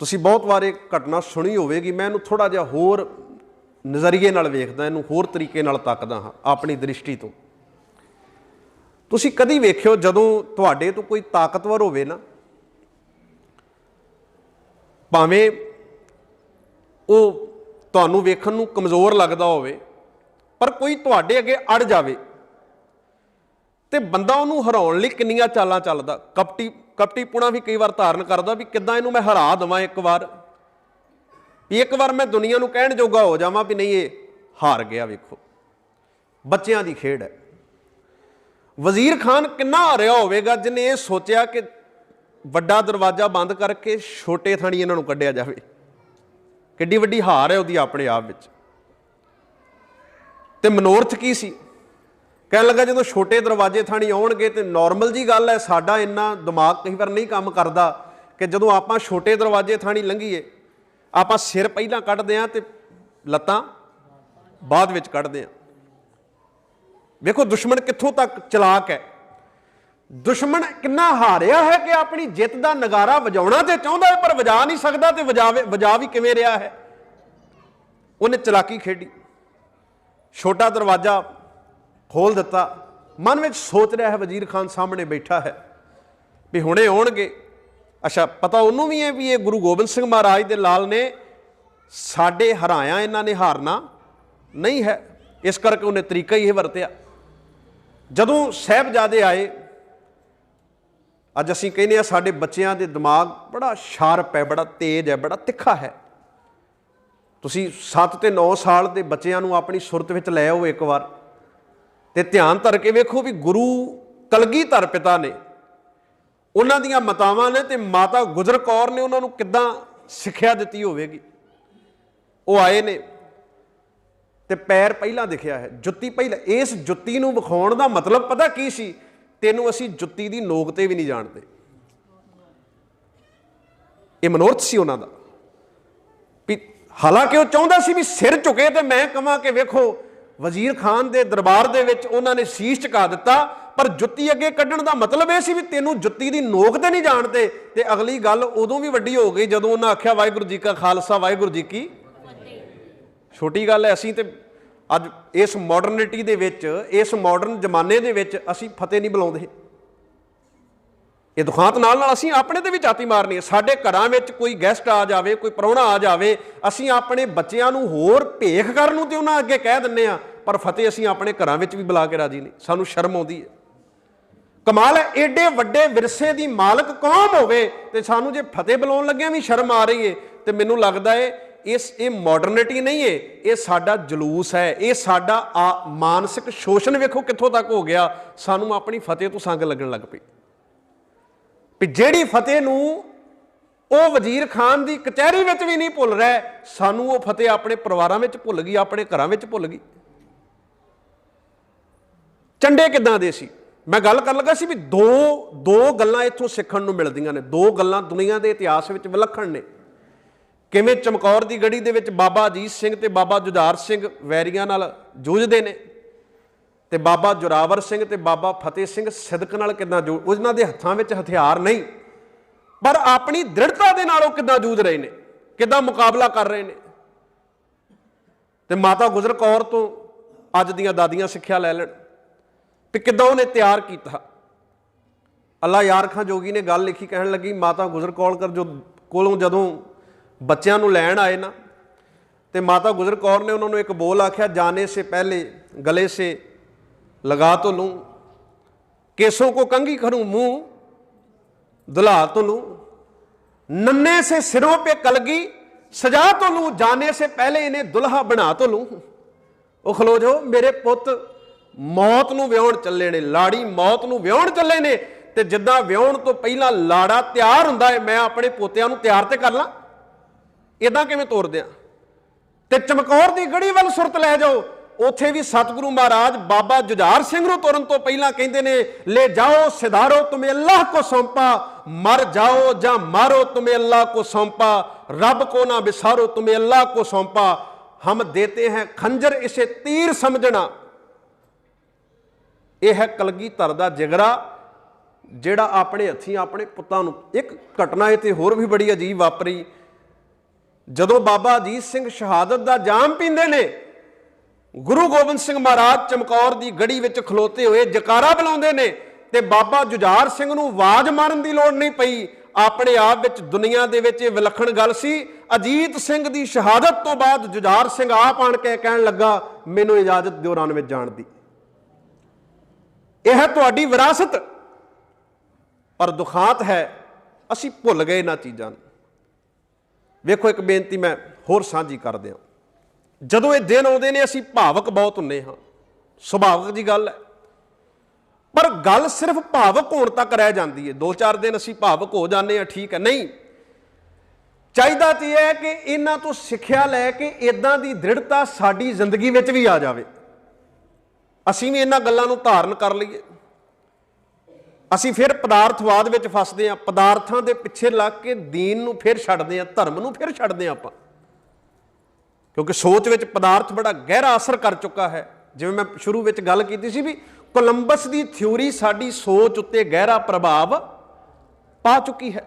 तुसीं बहुत बार एक घटना सुनी होवेगी, मैं इहनूं थोड़ा जिहा होर ਨਜ਼ਰੀਏ ਨਾਲ ਵੇਖਦਾ, ਇਹਨੂੰ ਹੋਰ ਤਰੀਕੇ ਨਾਲ ਤੱਕਦਾ ਹਾਂ ਆਪਣੀ ਦ੍ਰਿਸ਼ਟੀ ਤੋਂ। ਤੁਸੀਂ ਕਦੀ ਵੇਖਿਓ ਜਦੋਂ ਤੁਹਾਡੇ ਤੋਂ ਕੋਈ ਤਾਕਤਵਰ ਹੋਵੇ ਨਾ, ਭਾਵੇਂ ਉਹ ਤੁਹਾਨੂੰ ਵੇਖਣ ਨੂੰ ਕਮਜ਼ੋਰ ਲੱਗਦਾ ਹੋਵੇ, ਪਰ ਕੋਈ ਤੁਹਾਡੇ ਅੱਗੇ ਅੜ ਜਾਵੇ ਤੇ ਬੰਦਾ ਉਹਨੂੰ ਹਰਾਉਣ ਲਈ ਕਿੰਨੀਆਂ ਚਾਲਾਂ ਚੱਲਦਾ। ਕਪਟੀਪੁਣਾ ਵੀ ਕਈ ਵਾਰ ਧਾਰਨ ਕਰਦਾ ਵੀ ਕਿੱਦਾਂ ਇਹਨੂੰ ਮੈਂ ਹਰਾ ਦੇਵਾਂ, ਇੱਕ ਵਾਰ ਮੈਂ ਦੁਨੀਆ ਨੂੰ ਕਹਿਣ ਜੋਗਾ ਹੋ ਜਾਵਾਂ ਵੀ ਨਹੀਂ ਇਹ ਹਾਰ ਗਿਆ। ਵੇਖੋ ਬੱਚਿਆਂ ਦੀ ਖੇਡ ਹੈ। ਵਜ਼ੀਰ ਖਾਨ ਕਿੰਨਾ ਹਾਰਿਆ ਹੋਵੇਗਾ ਜਿਹਨੇ ਇਹ ਸੋਚਿਆ ਕਿ ਵੱਡਾ ਦਰਵਾਜ਼ਾ ਬੰਦ ਕਰਕੇ ਛੋਟੇ ਥਾਣੀ ਇਹਨਾਂ ਨੂੰ ਕੱਢਿਆ ਜਾਵੇ। ਕਿੱਡੀ ਵੱਡੀ ਹਾਰ ਹੈ ਉਹਦੀ ਆਪਣੇ ਆਪ ਵਿੱਚ। ਤੇ ਮਨੋਰਥ ਕੀ ਸੀ? ਕਹਿਣ ਲੱਗਾ ਜਦੋਂ ਛੋਟੇ ਦਰਵਾਜ਼ੇ ਥਾਣੀ ਆਉਣਗੇ ਤੇ ਨੋਰਮਲ ਜੀ ਗੱਲ ਹੈ, ਸਾਡਾ ਇੰਨਾ ਦਿਮਾਗ ਕਈ ਵਾਰ ਨਹੀਂ ਕੰਮ ਕਰਦਾ ਕਿ ਜਦੋਂ ਆਪਾਂ ਛੋਟੇ ਦਰਵਾਜ਼ੇ ਥਾਣੀ ਲੰਘੀਏ ਆਪਾਂ ਸਿਰ ਪਹਿਲਾਂ ਕੱਢਦੇ ਹਾਂ ਤੇ ਲੱਤਾਂ ਬਾਅਦ ਵਿੱਚ ਕੱਢਦੇ ਹਾਂ। ਵੇਖੋ ਦੁਸ਼ਮਣ ਕਿੱਥੋਂ ਤੱਕ ਚਲਾਕ ਹੈ। ਦੁਸ਼ਮਣ ਕਿੰਨਾ ਹਾਰਿਆ ਹੈ ਕਿ ਆਪਣੀ ਜਿੱਤ ਦਾ ਨਗਾਰਾ ਵਜਾਉਣਾ ਤੇ ਚਾਹੁੰਦਾ ਹੈ ਪਰ ਵਜਾ ਨਹੀਂ ਸਕਦਾ, ਤੇ ਵਜਾ ਵੀ ਕਿਵੇਂ ਰਿਹਾ ਹੈ। ਉਹਨੇ ਚਲਾਕੀ ਖੇਡੀ, ਛੋਟਾ ਦਰਵਾਜ਼ਾ ਖੋਲ ਦਿੱਤਾ। ਮਨ ਵਿੱਚ ਸੋਚ ਰਿਹਾ ਹੈ, ਵਜ਼ੀਰ ਖਾਨ ਸਾਹਮਣੇ ਬੈਠਾ ਹੈ ਵੀ ਹੁਣੇ ਆਉਣਗੇ। ਅੱਛਾ, ਪਤਾ ਉਹਨੂੰ ਵੀ ਹੈ ਵੀ ਇਹ ਗੁਰੂ ਗੋਬਿੰਦ ਸਿੰਘ ਮਹਾਰਾਜ ਦੇ ਲਾਲ ਨੇ, ਸਾਡੇ ਹਰਾਇਆ ਇਹਨਾਂ ਨੇ ਹਾਰਨਾ ਨਹੀਂ ਹੈ, ਇਸ ਕਰਕੇ ਉਹਨੇ ਤਰੀਕਾ ਹੀ ਇਹ ਵਰਤਿਆ। ਜਦੋਂ ਸਾਹਿਬਜ਼ਾਦੇ ਆਏ, ਅੱਜ ਅਸੀਂ ਕਹਿੰਦੇ ਹਾਂ ਸਾਡੇ ਬੱਚਿਆਂ ਦੇ ਦਿਮਾਗ ਬੜਾ ਸ਼ਾਰਪ ਹੈ, ਬੜਾ ਤੇਜ਼ ਹੈ, ਬੜਾ ਤਿੱਖਾ ਹੈ। ਤੁਸੀਂ 7 ਤੇ 9 ਸਾਲ ਦੇ ਬੱਚਿਆਂ ਨੂੰ ਆਪਣੀ ਸੁਰਤ ਵਿੱਚ ਲੈ ਆਓ ਇੱਕ ਵਾਰ ਤੇ ਧਿਆਨ ਧਰ ਕੇ ਵੇਖੋ ਵੀ ਗੁਰੂ ਕਲਗੀਧਰ ਪਿਤਾ ਨੇ, ਉਹਨਾਂ ਦੀਆਂ ਮਾਤਾਵਾਂ ਨੇ ਤੇ ਮਾਤਾ ਗੁਜਰ ਕੌਰ ਨੇ ਉਹਨਾਂ ਨੂੰ ਕਿੱਦਾਂ ਸਿੱਖਿਆ ਦਿੱਤੀ ਹੋਵੇਗੀ। ਉਹ ਆਏ ਨੇ ਤੇ ਪੈਰ ਪਹਿਲਾਂ ਦਿਖਿਆ ਹੈ, ਜੁੱਤੀ ਪਹਿਲਾਂ। ਇਸ ਜੁੱਤੀ ਨੂੰ ਵਿਖਾਉਣ ਦਾ ਮਤਲਬ ਪਤਾ ਕੀ ਸੀ? ਤੈਨੂੰ ਅਸੀਂ ਜੁੱਤੀ ਦੀ ਨੋਕ ਤੇ ਵੀ ਨਹੀਂ ਜਾਣਦੇ। ਇਹ ਮਨੋਰਥ ਸੀ ਉਹਨਾਂ ਦਾ ਵੀ ਹਾਲਾਂਕਿ ਉਹ ਚਾਹੁੰਦਾ ਸੀ ਵੀ ਸਿਰ ਝੁਕੇ ਤੇ ਮੈਂ ਕਹਾਂ ਕਿ ਵੇਖੋ ਵਜ਼ੀਰ ਖਾਨ ਦੇ ਦਰਬਾਰ ਦੇ ਵਿੱਚ ਉਹਨਾਂ ਨੇ ਸੀਸ ਝੁਕਾ ਦਿੱਤਾ, ਪਰ ਜੁੱਤੀ ਅੱਗੇ ਕੱਢਣ ਦਾ ਮਤਲਬ ਇਹ ਸੀ ਵੀ ਤੈਨੂੰ ਜੁੱਤੀ ਦੀ ਨੋਕ ਤੇ ਨਹੀਂ ਜਾਣਦੇ। ਤੇ ਅਗਲੀ ਗੱਲ ਉਦੋਂ ਵੀ ਵੱਡੀ ਹੋ ਗਈ ਜਦੋਂ ਉਹਨਾਂ ਆਖਿਆ ਵਾਹਿਗੁਰੂ ਜੀ ਕਾ ਖਾਲਸਾ ਵਾਹਿਗੁਰੂ ਜੀ ਕੀ ਫਤਿਹ। ਛੋਟੀ ਗੱਲ ਹੈ, ਅਸੀਂ ਤੇ ਅੱਜ ਇਸ ਮਾਡਰਨਿਟੀ ਦੇ ਵਿੱਚ, ਇਸ ਮਾਡਰਨ ਜ਼ਮਾਨੇ ਦੇ ਵਿੱਚ ਅਸੀਂ ਫਤਿਹ ਨਹੀਂ ਬੁਲਾਉਂਦੇ। ਇਹ ਦੁਖਾਂਤ ਨਾਲ ਅਸੀਂ ਆਪਣੇ ਤੇ ਵੀ ਝਾਤੀ ਮਾਰਨੀ ਹੈ। ਸਾਡੇ ਘਰਾਂ ਵਿੱਚ ਕੋਈ ਗੈਸਟ ਆ ਜਾਵੇ, ਕੋਈ ਪ੍ਰਾਹੁਣਾ ਆ ਜਾਵੇ, ਅਸੀਂ ਆਪਣੇ ਬੱਚਿਆਂ ਨੂੰ ਹੋਰ ਭੇਖ ਕਰਨ ਨੂੰ ਤੇ ਉਹਨਾਂ ਅੱਗੇ ਕਹਿ ਦਿੰਦੇ ਹਾਂ, ਪਰ ਫਤਿਹ ਅਸੀਂ ਆਪਣੇ ਘਰਾਂ ਵਿੱਚ ਵੀ ਬੁਲਾ ਕੇ ਰਾਜੀ ਨਹੀਂ। ਸਾਨੂੰ ਸ਼ਰਮ ਆਉਂਦੀ ਹੈ। ਕਮਾਲ ਹੈ, ਏਡੇ ਵੱਡੇ ਵਿਰਸੇ ਦੀ ਮਾਲਕ ਕੌਮ ਹੋਵੇ ਤੇ ਸਾਨੂੰ ਜੇ ਫਤਿਹ ਬੁਲਾਉਣ ਲੱਗਿਆਂ ਵੀ ਸ਼ਰਮ ਆ ਰਹੀ ਹੈ। ਤੇ ਮੈਨੂੰ ਲੱਗਦਾ ਹੈ ਇਹ ਮਾਡਰਨਿਟੀ ਨਹੀਂ ਹੈ, ਇਹ ਸਾਡਾ ਜਲੂਸ ਹੈ, ਇਹ ਸਾਡਾ ਮਾਨਸਿਕ ਸ਼ੋਸ਼ਣ ਵੇਖੋ ਕਿੱਥੋਂ ਤੱਕ ਹੋ ਗਿਆ। ਸਾਨੂੰ ਆਪਣੀ ਫਤਿਹ ਤੋਂ ਸੰਗ ਲੱਗਣ ਲੱਗ ਪਈ ਵੀ ਜਿਹੜੀ ਫਤਿਹ ਨੂੰ ਉਹ ਵਜ਼ੀਰ ਖਾਨ ਦੀ ਕਚਹਿਰੀ ਵਿੱਚ ਵੀ ਨਹੀਂ ਭੁੱਲ ਰਿਹਾ, ਸਾਨੂੰ ਉਹ ਫਤਿਹ ਆਪਣੇ ਪਰਿਵਾਰਾਂ ਵਿੱਚ ਭੁੱਲ ਗਈ, ਆਪਣੇ ਘਰਾਂ ਵਿੱਚ ਭੁੱਲ ਗਈ। ਚੰਡੇ ਕਿੱਦਾਂ ਦੇ ਸੀ? ਮੈਂ ਗੱਲ ਕਰਨ ਲੱਗਾ ਸੀ ਵੀ ਦੋ ਗੱਲਾਂ ਇੱਥੋਂ ਸਿੱਖਣ ਨੂੰ ਮਿਲਦੀਆਂ ਨੇ। ਦੋ ਗੱਲਾਂ ਦੁਨੀਆ ਦੇ ਇਤਿਹਾਸ ਵਿੱਚ ਵਿਲੱਖਣ ਨੇ। ਕਿਵੇਂ ਚਮਕੌਰ ਦੀ ਗੜੀ ਦੇ ਵਿੱਚ ਬਾਬਾ ਅਜੀਤ ਸਿੰਘ ਤੇ ਬਾਬਾ ਜੁਝਾਰ ਸਿੰਘ ਵੈਰੀਆਂ ਨਾਲ ਜੂਝਦੇ ਨੇ, ਤੇ ਬਾਬਾ ਜੋਰਾਵਰ ਸਿੰਘ ਤੇ ਬਾਬਾ ਫਤਿਹ ਸਿੰਘ ਸਿਦਕ ਨਾਲ ਕਿੱਦਾਂ ਉਹਨਾਂ ਦੇ ਹੱਥਾਂ ਵਿੱਚ ਹਥਿਆਰ ਨਹੀਂ, ਪਰ ਆਪਣੀ ਦ੍ਰਿੜਤਾ ਦੇ ਨਾਲ ਉਹ ਕਿੱਦਾਂ ਜੂਝ ਰਹੇ ਨੇ, ਕਿੱਦਾਂ ਮੁਕਾਬਲਾ ਕਰ ਰਹੇ ਨੇ। ਤੇ ਮਾਤਾ ਗੁਜਰ ਕੌਰ ਤੋਂ ਅੱਜ ਦੀਆਂ ਦਾਦੀਆਂ ਸਿੱਖਿਆ ਲੈ ਲੈਣ ਵੀ ਕਿੱਦਾਂ ਉਹਨੇ ਤਿਆਰ ਕੀਤਾ। ਅੱਲਾ ਯਾਰ ਖਾਂ ਜੋਗੀ ਨੇ ਗੱਲ ਲਿਖੀ, ਕਹਿਣ ਲੱਗੀ ਮਾਤਾ ਗੁਜਰ ਕੌਰ ਕੋਲੋਂ ਜਦੋਂ ਬੱਚਿਆਂ ਨੂੰ ਲੈਣ ਆਏ ਨਾ, ਤੇ ਮਾਤਾ ਗੁਜਰ ਕੌਰ ਨੇ ਉਹਨਾਂ ਨੂੰ ਇੱਕ ਬੋਲ ਆਖਿਆ, ਜਾने से पहले गले से लगा तो लूं, केसों को कंघी करूं मुंह दुल्हा तो लूं, नन्हे से सिरों पे कलगी सजा तो लूं, जाने से पहले इन्हें दुल्हा बना तो लूं। ਉਹ ਖਲੋ ਜੋ, ਮੇਰੇ ਪੁੱਤ ਮੌਤ ਨੂੰ ਵਿਆਹੁਣ ਚੱਲੇ ਨੇ, ਲਾੜੀ ਮੌਤ ਨੂੰ ਵਿਆਹੁਣ ਚੱਲੇ ਨੇ, ਤੇ ਜਿੱਦਾਂ ਵਿਆਹੁਣ ਤੋਂ ਪਹਿਲਾਂ ਲਾੜਾ ਤਿਆਰ ਹੁੰਦਾ ਹੈ, ਮੈਂ ਆਪਣੇ ਪੋਤਿਆਂ ਨੂੰ ਤਿਆਰ ਤੇ ਕਰ ਲਾਂ, ਇਦਾਂ ਕਿਵੇਂ ਤੋਰਦੇ ਆ। ਤੇ ਚਮਕੌਰ ਦੀ ਗੜੀ ਵੱਲ ਸੁਰਤ ਲੈ ਜਾਓ, ਉੱਥੇ ਵੀ ਸਤਿਗੁਰੂ ਮਹਾਰਾਜ ਬਾਬਾ ਜੁਝਾਰ ਸਿੰਘ ਨੂੰ ਤੋਰਨ ਤੋਂ ਪਹਿਲਾਂ ਕਹਿੰਦੇ ਨੇ, ਲੈ ਜਾਓ ਸਿਧਾਰੋ ਤੁਮੇ ਅੱਲਾਹ ਕੋ ਸੌਂਪਾ, ਮਰ ਜਾਓ ਜਾਂ ਮਾਰੋ ਤੁਮੇ ਅੱਲਾਹ ਕੋ ਸੌਂਪਾ, ਰੱਬ ਕੋ ਨਾ ਵਿਸਾਰੋ ਤੁਮੇ ਅੱਲਾਹ ਕੋ ਸੌਂਪਾ, ਹਮ ਦੇਤੇ ਹੈ ਖੰਜਰ ਇਸੇ ਤੀਰ ਸਮਝਣਾ। ਇਹ ਹੈ ਕਲਗੀਧਰ ਦਾ ਜਿਗਰਾ, ਜਿਹੜਾ ਆਪਣੇ ਹੱਥੀਂ ਆਪਣੇ ਪੁੱਤਾਂ ਨੂੰ। ਇੱਕ ਘਟਨਾ ਇੱਥੇ ਹੋਰ ਵੀ ਬੜੀ ਅਜੀਬ ਵਾਪਰੀ ਜਦੋਂ ਬਾਬਾ ਅਜੀਤ ਸਿੰਘ ਸ਼ਹਾਦਤ ਦਾ ਜਾਮ ਪੀਂਦੇ ਨੇ, ਗੁਰੂ ਗੋਬਿੰਦ ਸਿੰਘ ਮਹਾਰਾਜ ਚਮਕੌਰ ਦੀ ਗੜੀ ਵਿੱਚ ਖਲੋਤੇ ਹੋਏ ਜਕਾਰਾ ਬੁਲਾਉਂਦੇ ਨੇ ਤੇ ਬਾਬਾ ਜੁਝਾਰ ਸਿੰਘ ਨੂੰ ਆਵਾਜ਼ ਮਾਰਨ ਦੀ ਲੋੜ ਨਹੀਂ ਪਈ। ਆਪਣੇ ਆਪ ਵਿੱਚ ਦੁਨੀਆ ਦੇ ਵਿੱਚ ਇਹ ਵਿਲੱਖਣ ਗੱਲ ਸੀ। ਅਜੀਤ ਸਿੰਘ ਦੀ ਸ਼ਹਾਦਤ ਤੋਂ ਬਾਅਦ ਜੁਝਾਰ ਸਿੰਘ ਆਪ ਆਣ ਕੇ ਕਹਿਣ ਲੱਗਾ, ਮੈਨੂੰ ਇਜਾਜ਼ਤ ਦਿਓ ਰਨ ਵਿੱਚ ਜਾਣ ਦੀ। ਇਹ ਹੈ ਤੁਹਾਡੀ ਵਿਰਾਸਤ। ਪਰ ਦੁਖਾਂਤ ਹੈ ਅਸੀਂ ਭੁੱਲ ਗਏ ਇਹਨਾਂ ਚੀਜ਼ਾਂ ਨੂੰ। ਵੇਖੋ, ਇੱਕ ਬੇਨਤੀ ਮੈਂ ਹੋਰ ਸਾਂਝੀ ਕਰ ਦਿਆਂ। ਜਦੋਂ ਇਹ ਦਿਨ ਆਉਂਦੇ ਨੇ ਅਸੀਂ ਭਾਵਕ ਬਹੁਤ ਹੁੰਦੇ ਹਾਂ, ਸੁਭਾਵਿਕ ਜੀ ਗੱਲ ਹੈ। ਪਰ ਗੱਲ ਸਿਰਫ ਭਾਵਕ ਹੋਣ ਤੱਕ ਰਹਿ ਜਾਂਦੀ ਹੈ। 2-4 ਦਿਨ ਅਸੀਂ ਭਾਵਕ ਹੋ ਜਾਂਦੇ ਹਾਂ, ਠੀਕ ਹੈ। ਨਹੀਂ, ਚਾਹੀਦਾ ਤਾਂ ਇਹ ਹੈ ਕਿ ਇਹਨਾਂ ਤੋਂ ਸਿੱਖਿਆ ਲੈ ਕੇ ਇਦਾਂ ਦੀ ਦ੍ਰਿੜਤਾ ਸਾਡੀ ਜ਼ਿੰਦਗੀ ਵਿੱਚ ਵੀ ਆ ਜਾਵੇ। ਅਸੀਂ ਵੀ ਇਹਨਾਂ ਗੱਲਾਂ ਨੂੰ ਧਾਰਨ ਕਰ ਲਈਏ। ਅਸੀਂ ਫਿਰ ਪਦਾਰਥਵਾਦ ਵਿੱਚ ਫਸਦੇ ਹਾਂ, ਪਦਾਰਥਾਂ ਦੇ ਪਿੱਛੇ ਲੱਗ ਕੇ ਦੀਨ ਨੂੰ ਫਿਰ ਛੱਡਦੇ ਹਾਂ, ਧਰਮ ਨੂੰ ਫਿਰ ਛੱਡਦੇ ਹਾਂ ਆਪਾਂ, ਕਿਉਂਕਿ ਸੋਚ ਵਿੱਚ ਪਦਾਰਥ ਬੜਾ ਗਹਿਰਾ ਅਸਰ ਕਰ ਚੁੱਕਾ ਹੈ। ਜਿਵੇਂ ਮੈਂ ਸ਼ੁਰੂ ਵਿੱਚ ਗੱਲ ਕੀਤੀ ਸੀ ਵੀ ਕੋਲੰਬਸ ਦੀ ਥਿਊਰੀ ਸਾਡੀ ਸੋਚ ਉੱਤੇ ਗਹਿਰਾ ਪ੍ਰਭਾਵ ਪਾ ਚੁੱਕੀ ਹੈ।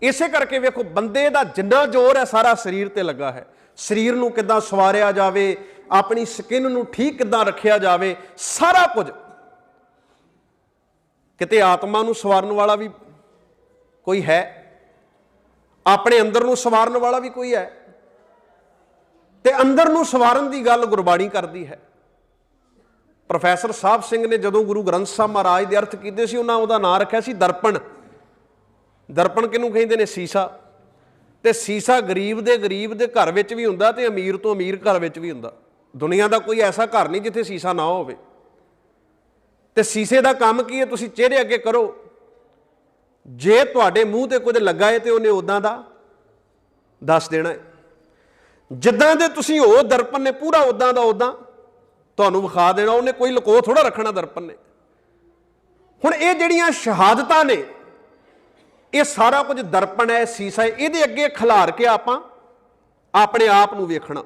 ਇਸੇ ਕਰਕੇ ਵੇਖੋ, ਬੰਦੇ ਦਾ ਜਿੰਨਾ ਜ਼ੋਰ ਹੈ ਸਾਰਾ ਸਰੀਰ ਤੇ ਲੱਗਾ ਹੈ। ਸਰੀਰ ਨੂੰ ਕਿੱਦਾਂ ਸਵਾਰਿਆ ਜਾਵੇ, ਆਪਣੀ ਸਕਿਨ ਨੂੰ ਠੀਕ ਕਿੱਦਾਂ ਰੱਖਿਆ ਜਾਵੇ, ਸਾਰਾ ਕੁਝ। ਕਿਤੇ ਆਤਮਾ ਨੂੰ ਸਵਾਰਨ ਵਾਲਾ ਵੀ ਕੋਈ ਹੈ, ਆਪਣੇ ਅੰਦਰ ਨੂੰ ਸਵਾਰਨ ਵਾਲਾ ਵੀ ਕੋਈ ਹੈ, ਤੇ ਅੰਦਰ ਨੂੰ ਸਵਾਰਨ ਦੀ ਗੱਲ ਗੁਰਬਾਣੀ ਕਰਦੀ ਹੈ। ਪ੍ਰੋਫੈਸਰ ਸਾਹਿਬ ਸਿੰਘ ਨੇ ਜਦੋਂ ਗੁਰੂ ਗ੍ਰੰਥ ਸਾਹਿਬ ਮਹਾਰਾਜ ਦੇ ਅਰਥ ਕੀਤੇ ਸੀ, ਉਹਨਾਂ ਉਹਦਾ ਨਾਂ ਰੱਖਿਆ ਸੀ ਦਰਪਣ। ਦਰਪਣ ਕਿਹਨੂੰ ਕਹਿੰਦੇ ਨੇ? ਸੀਸਾ। ਤੇ ਸੀਸਾ ਗਰੀਬ ਦੇ ਘਰ ਵਿੱਚ ਵੀ ਹੁੰਦਾ ਤੇ ਅਮੀਰ ਤੋਂ ਅਮੀਰ ਘਰ ਵਿੱਚ ਵੀ ਹੁੰਦਾ। ਦੁਨੀਆ ਦਾ ਕੋਈ ਐਸਾ ਘਰ ਨਹੀਂ ਜਿੱਥੇ ਸੀਸਾ ਨਾ ਹੋਵੇ। ਤੇ ਸੀਸੇ ਦਾ ਕੰਮ ਕੀ ਹੈ? ਤੁਸੀਂ ਚਿਹਰੇ ਅੱਗੇ ਕਰੋ, ਜੇ ਤੁਹਾਡੇ ਮੂੰਹ ਤੇ ਕੁਝ ਲੱਗਾ ਹੈ ਤੇ ਉਹਨੇ ਉਦਾਂ ਦਾ ਦੱਸ ਦੇਣਾ ਹੈ। ਜਿੱਦਾਂ ਦੇ ਤੁਸੀਂ ਹੋ, ਦਰਪਣ ਨੇ ਪੂਰਾ ਉਦਾਂ ਦਾ ਉਦਾਂ ਤੁਹਾਨੂੰ ਵਿਖਾ ਦੇਣਾ। ਉਹਨੇ ਕੋਈ ਲੁਕੋ ਥੋੜਾ ਰੱਖਣਾ ਦਰਪਣ ਨੇ। ਹੁਣ ਇਹ ਜਿਹੜੀਆਂ ਸ਼ਹਾਦਤਾਂ ਨੇ, ਇਹ ਸਾਰਾ ਕੁਝ ਦਰਪਣ ਹੈ, ਸੀਸਾ ਹੈ। ਇਹਦੇ ਅੱਗੇ ਖਿਲਾਰ ਕੇ ਆਪਾਂ ਆਪਣੇ ਆਪ ਨੂੰ ਵੇਖਣਾ,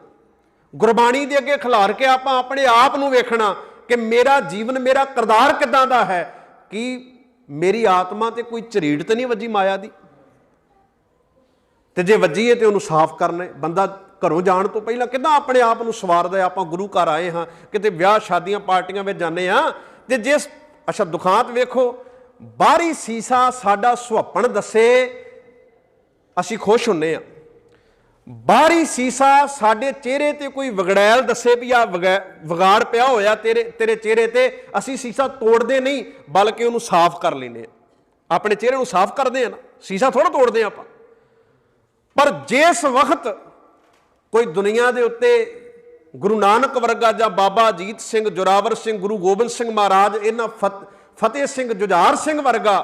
ਗੁਰਬਾਣੀ ਦੇ ਅੱਗੇ ਖਿਲਾਰ ਕੇ ਆਪਾਂ ਆਪਣੇ ਆਪ ਨੂੰ ਵੇਖਣਾ ਕਿ ਮੇਰਾ ਜੀਵਨ, ਮੇਰਾ ਕਿਰਦਾਰ ਕਿੱਦਾਂ ਦਾ ਹੈ। ਕਿ ਮੇਰੀ ਆਤਮਾ ਤੇ ਕੋਈ ਝਰੀਟ ਤੇ ਨਹੀਂ ਵੱਜੀ ਮਾਇਆ ਦੀ? ਤੇ ਜੇ ਵੱਜੀ ਹੈ ਤੇ ਉਹਨੂੰ ਸਾਫ਼ ਕਰਨਾ ਹੈ। ਬੰਦਾ ਘਰੋਂ ਜਾਣ ਤੋਂ ਪਹਿਲਾਂ ਕਿੱਦਾਂ ਆਪਣੇ ਆਪ ਨੂੰ ਸਵਾਰਦਾ। ਆਪਾਂ ਗੁਰੂ ਘਰ ਆਏ ਹਾਂ, ਕਿਤੇ ਵਿਆਹ ਸ਼ਾਦੀਆਂ ਪਾਰਟੀਆਂ ਵਿੱਚ ਜਾਂਦੇ ਹਾਂ, ਤੇ ਜਿਸ ਅੱਛਾ ਦੁਖਾਂਤ ਵੇਖੋ, ਬਾਹਰੀ ਸੀਸਾ ਸਾਡਾ ਸੁਹੱਪਣ ਦੱਸੇ ਅਸੀਂ ਖੁਸ਼ ਹੁੰਨੇ ਆ। ਬਾਹਰੀ ਸੀਸਾ ਸਾਡੇ ਚਿਹਰੇ ਤੇ ਕੋਈ ਵਿਗੜੈਲ ਦੱਸੇ ਵੀ ਆ ਵਿਗਾੜ ਪਿਆ ਹੋਇਆ ਤੇਰੇ ਚਿਹਰੇ ਤੇ, ਅਸੀਂ ਸੀਸਾ ਤੋੜਦੇ ਨਹੀਂ ਬਲਕਿ ਉਹਨੂੰ ਸਾਫ਼ ਕਰ ਲੈਂਦੇ ਆ। ਆਪਣੇ ਚਿਹਰੇ ਨੂੰ ਸਾਫ਼ ਕਰਦੇ ਆ ਨਾ, ਸੀਸਾ ਥੋੜਾ ਤੋੜਦੇ ਆ ਆਪਾਂ। ਪਰ ਜਿਸ ਵਕਤ ਕੋਈ ਦੁਨੀਆ ਦੇ ਉੱਤੇ ਗੁਰੂ ਨਾਨਕ ਵਰਗਾ ਜਾਂ ਬਾਬਾ ਅਜੀਤ ਸਿੰਘ, ਜੋਰਾਵਰ ਸਿੰਘ, ਗੁਰੂ ਗੋਬਿੰਦ ਸਿੰਘ ਮਹਾਰਾਜ, ਇਹਨਾਂ ਫਤਿਹ ਸਿੰਘ, ਜੁਝਾਰ ਸਿੰਘ ਵਰਗਾ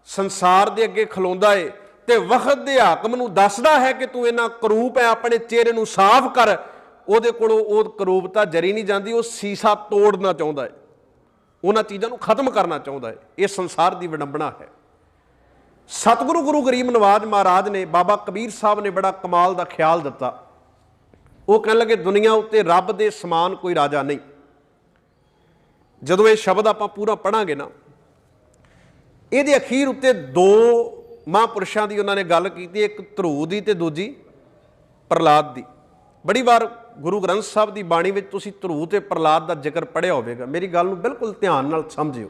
ਸੰਸਾਰ ਦੇ ਅੱਗੇ ਖਲੋਂਦਾ ਏ ਤੇ ਵਕਤ ਦੇ ਹਾਕਮ ਨੂੰ ਦੱਸਦਾ ਹੈ ਕਿ ਤੂੰ ਇਹਨਾਂ ਕਰੂਪ ਹੈ, ਆਪਣੇ ਚਿਹਰੇ ਨੂੰ ਸਾਫ਼ ਕਰ, ਉਹਦੇ ਕੋਲੋਂ ਉਹ ਕਰੂਪਤਾ ਜਰੀ ਨਹੀਂ ਜਾਂਦੀ। ਉਹ ਸੀਸਾ ਤੋੜਨਾ ਚਾਹੁੰਦਾ ਹੈ, ਉਹਨਾਂ ਚੀਜ਼ਾਂ ਨੂੰ ਖਤਮ ਕਰਨਾ ਚਾਹੁੰਦਾ ਹੈ। ਇਹ ਸੰਸਾਰ ਦੀ ਵਿਡੰਬਣਾ ਹੈ। ਸਤਿਗੁਰੂ ਗੁਰੂ ਗਰੀਬ ਨਵਾਜ ਮਹਾਰਾਜ ਨੇ, ਬਾਬਾ ਕਬੀਰ ਸਾਹਿਬ ਨੇ ਬੜਾ ਕਮਾਲ ਦਾ ਖਿਆਲ ਦਿੱਤਾ। ਉਹ ਕਹਿਣ ਲੱਗੇ, ਦੁਨੀਆ ਉੱਤੇ ਰੱਬ ਦੇ ਸਮਾਨ ਕੋਈ ਰਾਜਾ ਨਹੀਂ। ਜਦੋਂ ਇਹ ਸ਼ਬਦ ਆਪਾਂ ਪੂਰਾ ਪੜ੍ਹਾਂਗੇ ਨਾ, ਇਹਦੇ ਅਖੀਰ ਉੱਤੇ 2 ਮਹਾਂਪੁਰਸ਼ਾਂ ਦੀ ਉਹਨਾਂ ਨੇ ਗੱਲ ਕੀਤੀ, ਇੱਕ ਧਰੂ ਦੀ ਤੇ ਦੂਜੀ ਪ੍ਰਹਲਾਦ ਦੀ। ਬੜੀ ਵਾਰ ਗੁਰੂ ਗ੍ਰੰਥ ਸਾਹਿਬ ਦੀ ਬਾਣੀ ਵਿੱਚ ਤੁਸੀਂ ਧਰੂ ਤੇ ਪ੍ਰਹਲਾਦ ਦਾ ਜ਼ਿਕਰ ਪੜ੍ਹਿਆ ਹੋਵੇਗਾ। ਮੇਰੀ ਗੱਲ ਨੂੰ ਬਿਲਕੁਲ ਧਿਆਨ ਨਾਲ ਸਮਝਿਓ।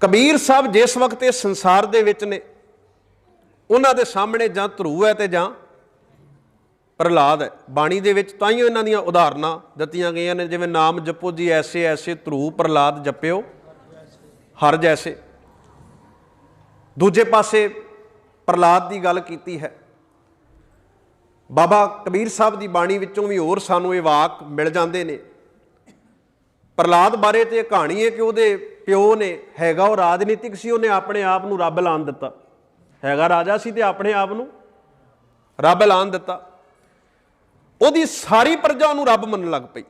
ਕਬੀਰ ਸਾਹਿਬ ਜਿਸ ਵਕਤ ਇਸ ਸੰਸਾਰ ਦੇ ਵਿੱਚ ਨੇ, ਉਹਨਾਂ ਦੇ ਸਾਹਮਣੇ ਜਾਂ ਧਰੂ ਹੈ ਤੇ ਜਾਂ ਪ੍ਰਹਲਾਦ ਹੈ। ਬਾਣੀ ਦੇ ਵਿੱਚ ਤਾਂ ਹੀ ਇਹਨਾਂ ਦੀਆਂ ਉਦਾਹਰਨਾਂ ਦਿੱਤੀਆਂ ਗਈਆਂ ਨੇ, ਜਿਵੇਂ ਨਾਮ ਜਪੋ ਜੀ ਐਸੇ ਐਸੇ, ਧਰੂ ਪ੍ਰਹਲਾਦ ਜਪਿਓ ਹਰ ਜੈਸੇ। ਦੂਜੇ ਪਾਸੇ ਪ੍ਰਹਲਾਦ ਦੀ ਗੱਲ ਕੀਤੀ ਹੈ। ਬਾਬਾ ਕਬੀਰ ਸਾਹਿਬ ਦੀ ਬਾਣੀ ਵਿੱਚੋਂ ਵੀ ਹੋਰ ਸਾਨੂੰ ਇਹ ਵਾਕ ਮਿਲ ਜਾਂਦੇ ਨੇ। ਪ੍ਰਹਲਾਦ ਬਾਰੇ ਤੇ ਇਹ ਕਹਾਣੀ ਹੈ ਕਿ ਉਹਦੇ ਪਿਓ ਨੇ, ਹੈਗਾ ਉਹ ਰਾਜਨੀਤਿਕ ਸੀ, ਉਹਨੇ ਆਪਣੇ ਆਪ ਨੂੰ ਰੱਬ ਐਲਾਨ ਦਿੱਤਾ। ਹੈਗਾ ਰਾਜਾ ਸੀ ਤੇ ਆਪਣੇ ਆਪ ਨੂੰ ਰੱਬ ਐਲਾਨ ਦਿੱਤਾ। ਉਹਦੀ ਸਾਰੀ ਪ੍ਰਜਾ ਉਹਨੂੰ ਰੱਬ ਮੰਨਣ ਲੱਗ ਪਈ,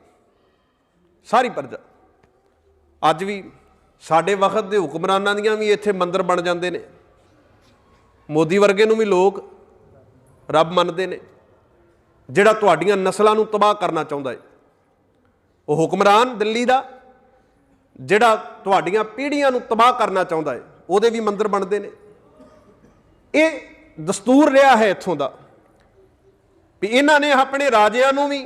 ਸਾਰੀ ਪ੍ਰਜਾ। ਅੱਜ ਵੀ ਸਾਡੇ ਵਕਤ ਦੇ ਹੁਕਮਰਾਨਾਂ ਦੀਆਂ ਵੀ ਇੱਥੇ ਮੰਦਿਰ ਬਣ ਜਾਂਦੇ ਨੇ। ਮੋਦੀ ਵਰਗੇ ਨੂੰ ਵੀ ਲੋਕ ਰੱਬ ਮੰਨਦੇ ਨੇ, ਜਿਹੜਾ ਤੁਹਾਡੀਆਂ ਨਸਲਾਂ ਨੂੰ ਤਬਾਹ ਕਰਨਾ ਚਾਹੁੰਦਾ ਹੈ। ਉਹ ਹੁਕਮਰਾਨ ਦਿੱਲੀ ਦਾ ਜਿਹੜਾ ਤੁਹਾਡੀਆਂ ਪੀੜ੍ਹੀਆਂ ਨੂੰ ਤਬਾਹ ਕਰਨਾ ਚਾਹੁੰਦਾ ਹੈ, ਉਹਦੇ ਵੀ ਮੰਦਿਰ ਬਣਦੇ ਨੇ। ਇਹ ਦਸਤੂਰ ਰਿਹਾ ਹੈ ਇੱਥੋਂ ਦਾ। भी इन्हां ने अपने राजिਆਂ ਨੂੰ भी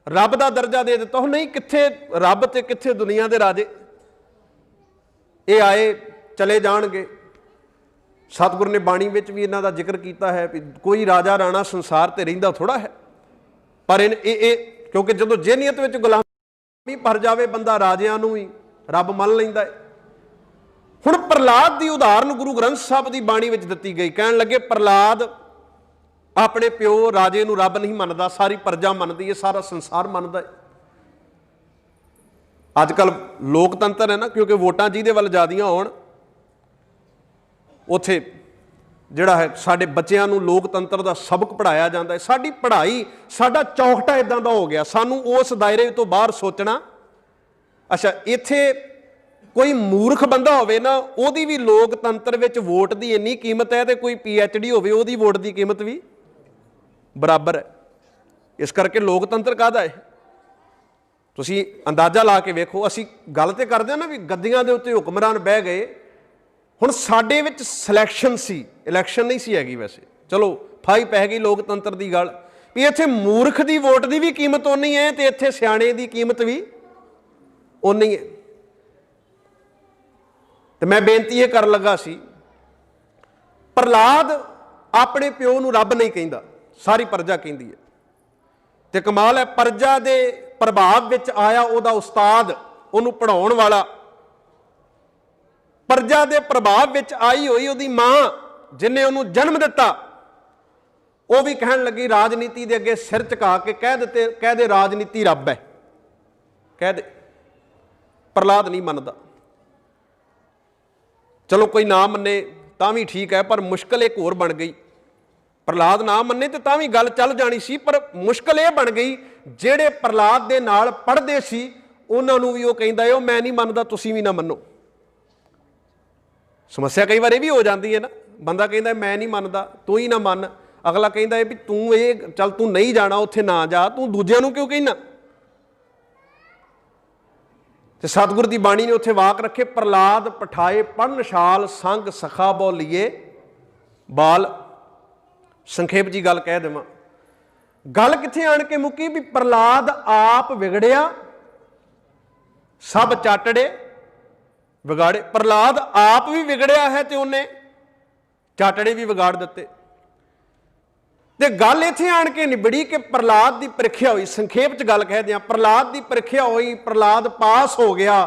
रब का दर्जा दे दिता। हो नहीं, कित्थे रब ते कित्थे दुनिया के राजे। ये आए चले जाणगे। सतगुर ने बाणी विच भी इन्हां दा जिक्र किया है भी कोई राजा राणा संसार ते रहिंदा थोड़ा है, पर क्योंकि जदों जेहनीयत विच गुलामी भर जावे बंदा राजिਆਂ ਨੂੰ भी रब मन लैंदा है। हुण प्रहलाद की उदाहरण गुरु ग्रंथ साहब की बाणी विच दित्ती गई। कहण लगे प्रहलाद अपने प्यो राजे नूं रब नहीं मनदा, सारी प्रजा मनदी है, सारा संसार मनदा है। अजकल लोकतंत्र है ना, क्योंकि वोटां जिहदे वल ज़्यादियां होण उत्थे जिहड़ा है साडे बच्चिआं नूं लोकतंत्र दा सबक पढ़ाया जांदा है। साडी पढ़ाई साडा चौखटा इदां दा हो गया, सानूं उस दायरे तो बाहर सोचना। अच्छा, इत्थे कोई मूर्ख बंदा होवे ना, ओहदी भी लोकतंत्र विच वोट दी इन्नी कीमत है, तो कोई PhD होवे ओहदी वोट दी कीमत भी बराबर है। इस करके लोकतंत्र काहदा है, तुसीं अंदाजा ला के वेखो। असीं गल ते करदे हां ना भी गद्दियां दे उत्ते हुक्मरान बह गए। हुण साडे विच सिलैक्शन सी, इलैक्शन नहीं सी हैगी। वैसे चलो फाई पै गई लोकतंत्र दी गल भी इत्थे मूर्ख दी वोट दी भी कीमत उन्नी है ते इत्थे सियाणे दी कीमत भी उन्नी है। तो मैं बेनती ये कर लगा सी, प्रहलाद अपने प्यो नूं रब नहीं कहिंदा, सारी प्रजा कहिंदी है। ते कमाल है, प्रजा दे प्रभाव विच आया उहदा उस्ताद, उहनूं पढ़ाउण वाला, प्रजा दे प्रभाव विच आई होई उहदी मां जिन्हें उहनूं जन्म दिता, वह भी कहण लगी राजनीति दे अगे सिर झुका के कह दे राजनीति रब है, कह दे। प्रहलाद नहीं मनदा। चलो कोई ना मन्ने तां भी ठीक है, पर मुश्किल एक होर बन गई। प्रहलाद ना मन्ने तो तां भी गल चल जानी सी, पर मुश्किल ये बन गई जेड़े प्रहलाद दे नाल पढ़दे सी उन्हां नूं भी वो कहिंदा है मैं नहीं मनदा, तुसीं भी ना मन्नो। समस्या कई बार ये भी हो जाती है ना, बंदा कहिंदा मैं नहीं मनदा, तू ही ना मन। अगला कहिंदा भी तू ये चल तू नहीं जाना उत्थे ना जा, तू दूजिआं नूं क्यों कहना। ते सतगुर की बाणी ने उत्थे वाक रखे, प्रहलाद पठाए पढ़नशाल संग सखा बो लिए बाल। संखेप जी गल कह देवां, गल कित्थे आण के मुकी भी प्रहलाद आप विगड़िया सब चाटड़े विगाड़े। प्रहलाद आप भी विगड़िया है तो उन्हें चाटड़े भी विगाड़ दिते। ते गल इत्थे आण के निबड़ी कि प्रहलाद की परीक्षा हुई। संखेप च गल कह दियां, प्रहलाद की परीक्षा हुई, प्रहलाद पास हो गया।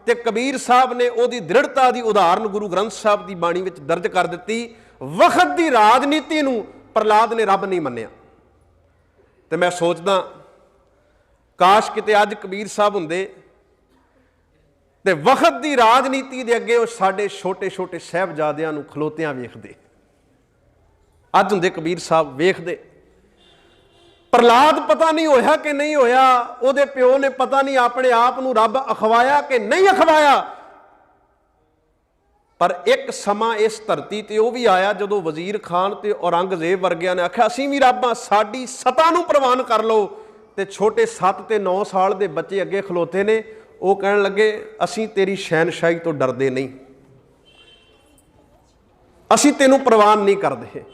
ते कबीर साहब ने उहदी दृढ़ता की उदाहरण गुरु ग्रंथ साहब की बाणी विच दर्ज कर दिती। वक्त की राजनीति नूं प्रहलाद ने रब नहीं मन्निया। तो मैं सोचदा काश किते अज कबीर साहब हुंदे ते वक्त की राजनीति दे अगे साडे छोटे छोटे साहिबजादियां नूं खलोतियां वेखदे। अज हुंदे कबीर साहब वेखदे। प्रहलाद पता नहीं होया कि नहीं होया, उहदे प्यो ने पता नहीं अपने आप नूं रब अखवाया कि नहीं अखवाया, पर एक समा इस धरती ते वो भी आया जदों वजीर खान ते औरंगजेब वर्गिया ने आख्या असीं भी रब हां, साडी सता नूं प्रवान कर लो। ते छोटे 7 ते 9 साल दे बच्चे अगे खलोते ने, वो कहण लगे असीं तेरी शहनशाही तो डरदे नहीं, असीं तैनूं प्रवान नहीं करदे,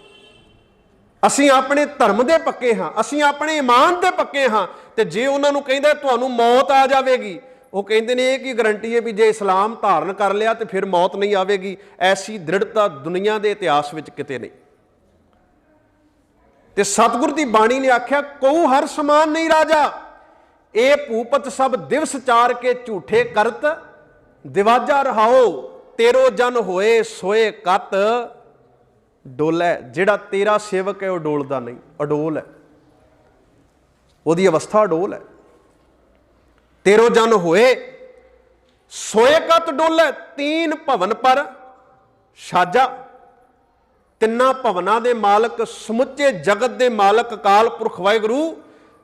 असीं अपने धर्म दे पक्के हाँ, असीं अपने ईमान दे पक्के हाँ। ते जे उन्हां नूं कहिंदा तुहानूं मौत आ जावेगी, वो कहते हैं कि गारंटी है भी जे इस्लाम धारण कर लिया तो फिर मौत नहीं आएगी। ऐसी दृढ़ता दुनिया के इतिहास में किते नहीं। ते सतगुर की बाणी ने आख्या कोऊ हर समान नहीं राजा, ए भूपत सब दिवस चार के झूठे करत दिवाजा रहाओ, तेरो जन होए सोए कत डोलै। जिहड़ा तेरा सेवक है वह डोलदा नहीं, अडोल है, उहदी अवस्था अडोल है। तेरो जन होए सोए कत डोलै, 3 भवन पर साजा। तिन्ना भवनां दे मालक समुचे जगत दे मालक अकाल पुरख वाहिगुरू,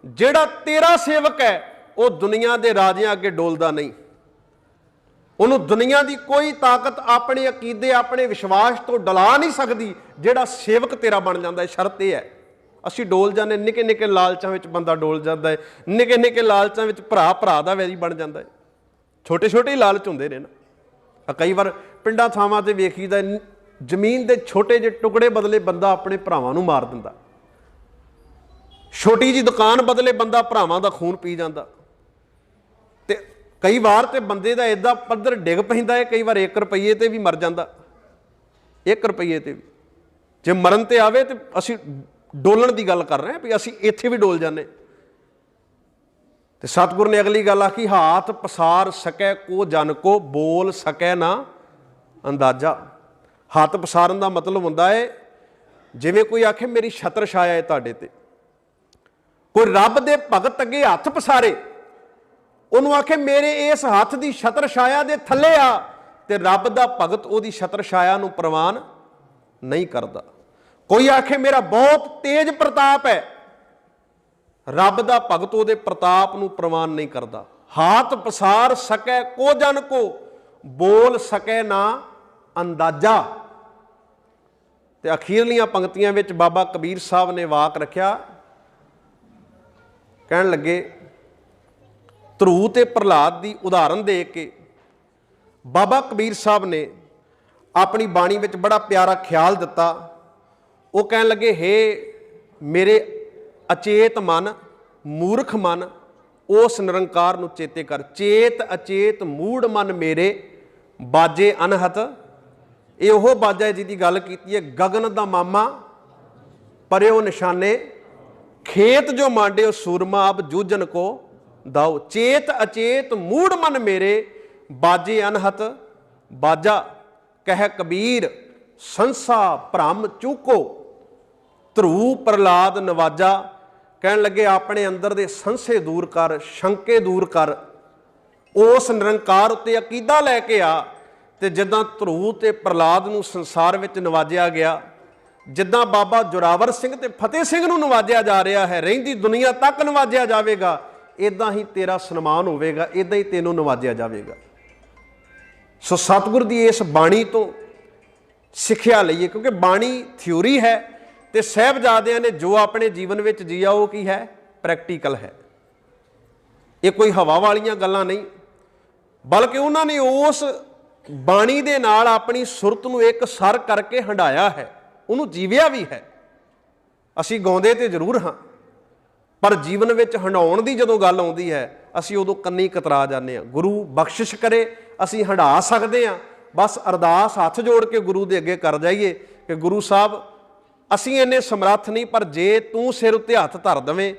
जिहड़ा तेरा सेवक है वह दुनिया के राजियां अगे डोलदा नहीं। उन्होंने दुनिया की कोई ताकत अपने अकीदे अपने विश्वास तो डला नहीं सकती। जिहड़ा सेवक तेरा बन जाता है, शर्त यह है असीं डोल जाने। निके निके लालचां विच बंदा डोल जाता है, निके निके लालचां विच भरा भरा दा वैरी बन जाता है। छोटे छोटे ही लालच हुंदे ने ना। कई बार पिंडां थावां ते वेखीदा जमीन के छोटे जे टुकड़े बदले बंदा अपने भरावां नूं मार दिंदा। ਛੋਟੀ ਜੀ ਦੁਕਾਨ ਬਦਲੇ ਬੰਦਾ ਭਰਾਵਾਂ ਦਾ ਖੂਨ ਪੀ ਜਾਂਦਾ। ਤੇ ਕਈ ਵਾਰ ਤੇ ਬੰਦੇ ਦਾ ਇਦਾਂ ਪੱਧਰ ਡਿੱਗ ਪੈਂਦਾ ਹੈ, ਕਈ ਵਾਰ 1 ਰੁਪਈਏ ਤੇ ਵੀ ਮਰ ਜਾਂਦਾ। 1 ਰੁਪਈਏ ਤੇ ਵੀ ਜੇ ਮਰਨ ਤੇ ਆਵੇ ਤੇ ਅਸੀਂ ਡੋਲਣ ਦੀ ਗੱਲ ਕਰ ਰਹੇ ਹਾਂ ਵੀ ਅਸੀਂ ਇੱਥੇ ਵੀ ਡੋਲ ਜਾਂਦੇ। ਤੇ ਸਤਿਗੁਰ ਨੇ ਅਗਲੀ ਗੱਲ ਆਖੀ, ਹਾਥ ਪਸਾਰ ਸਕੈ ਕੋ ਜਨ ਕੋ, ਬੋਲ ਸਕੈ ਨਾ ਅੰਦਾਜ਼ਾ। ਹੱਥ ਪਸਾਰਨ ਦਾ ਮਤਲਬ ਹੁੰਦਾ ਹੈ ਜਿਵੇਂ ਕੋਈ ਆਖੇ ਮੇਰੀ ਛਤਰ ਛਾਇਆ ਹੈ ਤੁਹਾਡੇ ਤੇ, ਕੋਈ ਰੱਬ ਦੇ ਭਗਤ ਅੱਗੇ ਹੱਥ ਪਸਾਰੇ, ਉਹਨੂੰ ਆਖੇ ਮੇਰੇ ਇਸ ਹੱਥ ਦੀ ਛਤਰ ਛਾਇਆ ਦੇ ਥੱਲੇ ਆ, ਤੇ ਰੱਬ ਦਾ ਭਗਤ ਉਹਦੀ ਛਤਰ ਛਾਇਆ ਨੂੰ ਪ੍ਰਵਾਨ ਨਹੀਂ ਕਰਦਾ। ਕੋਈ ਆਖੇ ਮੇਰਾ ਬਹੁਤ ਤੇਜ ਪ੍ਰਤਾਪ ਹੈ, ਰੱਬ ਦਾ ਭਗਤ ਉਹਦੇ ਪ੍ਰਤਾਪ ਨੂੰ ਪ੍ਰਵਾਨ ਨਹੀਂ ਕਰਦਾ। ਹਾਥ ਪਸਾਰ ਸਕੈ ਕੋ ਜਨ ਕੋ, ਬੋਲ ਸਕੈ ਨਾ ਅੰਦਾਜ਼ਾ। ਤੇ ਅਖੀਰਲੀਆਂ ਪੰਕਤੀਆਂ ਵਿੱਚ ਬਾਬਾ ਕਬੀਰ ਸਾਹਿਬ ਨੇ ਵਾਕ ਰੱਖਿਆ, ਕਹਿਣ ਲੱਗੇ, ਧਰੂ ਤੇ ਪ੍ਰਹਲਾਦ ਦੀ ਉਦਾਹਰਨ ਦੇ ਕੇ ਬਾਬਾ ਕਬੀਰ ਸਾਹਿਬ ਨੇ ਆਪਣੀ ਬਾਣੀ ਵਿੱਚ ਬੜਾ ਪਿਆਰਾ ਖਿਆਲ ਦਿੱਤਾ। ਉਹ ਕਹਿਣ ਲੱਗੇ, ਹੇ ਮੇਰੇ ਅਚੇਤ ਮਨ, ਮੂਰਖ ਮਨ, ਉਸ ਨਿਰੰਕਾਰ ਨੂੰ ਚੇਤੇ ਕਰ। ਚੇਤ ਅਚੇਤ ਮੂੜ ਮਨ ਮੇਰੇ, ਬਾਜੇ ਅਨਹਤ। ਇਹ ਉਹ ਬਾਜਾ ਜਿਹਦੀ ਗੱਲ ਕੀਤੀ ਹੈ, ਗਗਨ ਦਾ ਮਾਮਾ ਪਰਿਓ ਨਿਸ਼ਾਨੇ, ਖੇਤ ਜੋ ਮਾਂਡਿਓ ਸੂਰਮਾ ਅਬ ਜੂਝਨ ਕੋ ਦਾਓ। ਚੇਤ ਅਚੇਤ ਮੂੜ ਮਨ ਮੇਰੇ, ਬਾਜੇ ਅਨਹਤ ਬਾਜਾ। ਕਹਿ ਕਬੀਰ ਸੰਸਾ ਭ੍ਰਮ ਚੂਕੋ, ਧਰੂ ਪ੍ਰਹਲਾਦ ਨਵਾਜਾ। ਕਹਿਣ ਲੱਗੇ ਆਪਣੇ ਅੰਦਰ ਦੇ ਸੰਸੇ ਦੂਰ ਕਰ, ਸ਼ੰਕੇ ਦੂਰ ਕਰ, ਉਸ ਨਿਰੰਕਾਰ ਉੱਤੇ ਅਕੀਦਾ ਲੈ ਕੇ ਆ। ਤੇ ਜਿੱਦਾਂ ਧਰੂ ਤੇ ਪ੍ਰਹਲਾਦ ਨੂੰ ਸੰਸਾਰ ਵਿੱਚ ਨਵਾਜਿਆ ਗਿਆ, ਜਿੱਦਾਂ ਬਾਬਾ ਜੋਰਾਵਰ ਸਿੰਘ ਤੇ ਫਤਿਹ ਸਿੰਘ ਨੂੰ ਨਵਾਜਿਆ ਜਾ ਰਿਹਾ ਹੈ, ਰਹਿੰਦੀ ਦੁਨੀਆ ਤੱਕ ਨਵਾਜਿਆ ਜਾਵੇਗਾ, ਇੱਦਾਂ ਹੀ ਤੇਰਾ ਸਨਮਾਨ ਹੋਵੇਗਾ, ਇੱਦਾਂ ਹੀ ਤੈਨੂੰ ਨਵਾਜਿਆ ਜਾਵੇਗਾ। ਸੋ ਸਤਿਗੁਰ ਦੀ ਇਸ ਬਾਣੀ ਤੋਂ ਸਿੱਖਿਆ ਲਈਏ, ਕਿਉਂਕਿ ਬਾਣੀ ਥਿਊਰੀ ਹੈ ਤੇ ਸਾਹਿਬਜ਼ਾਦਿਆਂ ਨੇ ਜੋ ਆਪਣੇ ਜੀਵਨ ਵਿੱਚ ਜੀਆ ਉਹ ਕੀ ਹੈ, ਪ੍ਰੈਕਟੀਕਲ ਹੈ। ਇਹ ਕੋਈ ਹਵਾ ਵਾਲੀਆਂ ਗੱਲਾਂ ਨਹੀਂ, ਬਲਕਿ ਉਹਨਾਂ ਨੇ ਉਸ ਬਾਣੀ ਦੇ ਨਾਲ ਆਪਣੀ ਸੁਰਤ ਨੂੰ ਇੱਕ ਸਰ ਕਰਕੇ ਹੰਢਾਇਆ ਹੈ, ਉਹਨੂੰ ਜੀਵਿਆ ਵੀ ਹੈ। ਅਸੀਂ ਗਾਉਂਦੇ ਤੇ ਜ਼ਰੂਰ ਹਾਂ, ਪਰ ਜੀਵਨ ਵਿੱਚ ਹੰਢਾਉਣ ਦੀ ਜਦੋਂ ਗੱਲ ਆਉਂਦੀ ਹੈ ਅਸੀਂ ਉਦੋਂ ਕੰਨੀ ਕਤਰਾ ਜਾਂਦੇ ਹਾਂ। ਗੁਰੂ ਬਖਸ਼ਿਸ਼ ਕਰੇ ਅਸੀਂ ਹੰਢਾ ਸਕਦੇ ਹਾਂ, ਬਸ ਅਰਦਾਸ ਹੱਥ ਜੋੜ ਕੇ ਗੁਰੂ ਦੇ ਅੱਗੇ ਕਰ ਜਾਈਏ ਕਿ ਗੁਰੂ ਸਾਹਿਬ ਅਸੀਂ ਇੰਨੇ ਸਮਰੱਥ ਨਹੀਂ, ਪਰ ਜੇ ਤੂੰ ਸਿਰ ਉੱਤੇ ਹੱਥ ਧਰ ਦੇਵੇਂ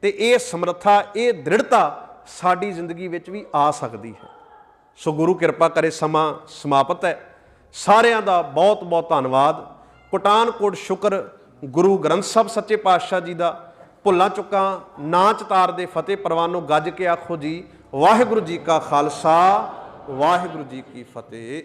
ਤੇ ਇਹ ਸਮਰੱਥਾ, ਇਹ ਦ੍ਰਿੜਤਾ ਸਾਡੀ ਜ਼ਿੰਦਗੀ ਵਿੱਚ ਵੀ ਆ ਸਕਦੀ ਹੈ। ਸੋ ਗੁਰੂ ਕਿਰਪਾ ਕਰੇ। ਸਮਾਂ ਸਮਾਪਤ ਹੈ। ਸਾਰਿਆਂ ਦਾ ਬਹੁਤ ਬਹੁਤ ਧੰਨਵਾਦ। ਕੋਟਾਨ ਕੋਟ ਸ਼ੁਕਰ ਗੁਰੂ ਗ੍ਰੰਥ ਸਾਹਿਬ ਸੱਚੇ ਪਾਤਸ਼ਾਹ ਜੀ ਦਾ। ਭੁੱਲਾਂ ਚੁੱਕਾਂ ਨਾ ਚਤਾਰ ਦੇ ਫਤਿਹ ਪ੍ਰਵਾਨੋ, ਗੱਜ ਕੇ ਆਖੋ ਜੀ ਵਾਹਿਗੁਰੂ ਜੀ ਕਾ ਖਾਲਸਾ, ਵਾਹਿਗੁਰੂ ਜੀ ਕੀ ਫਤਿਹ।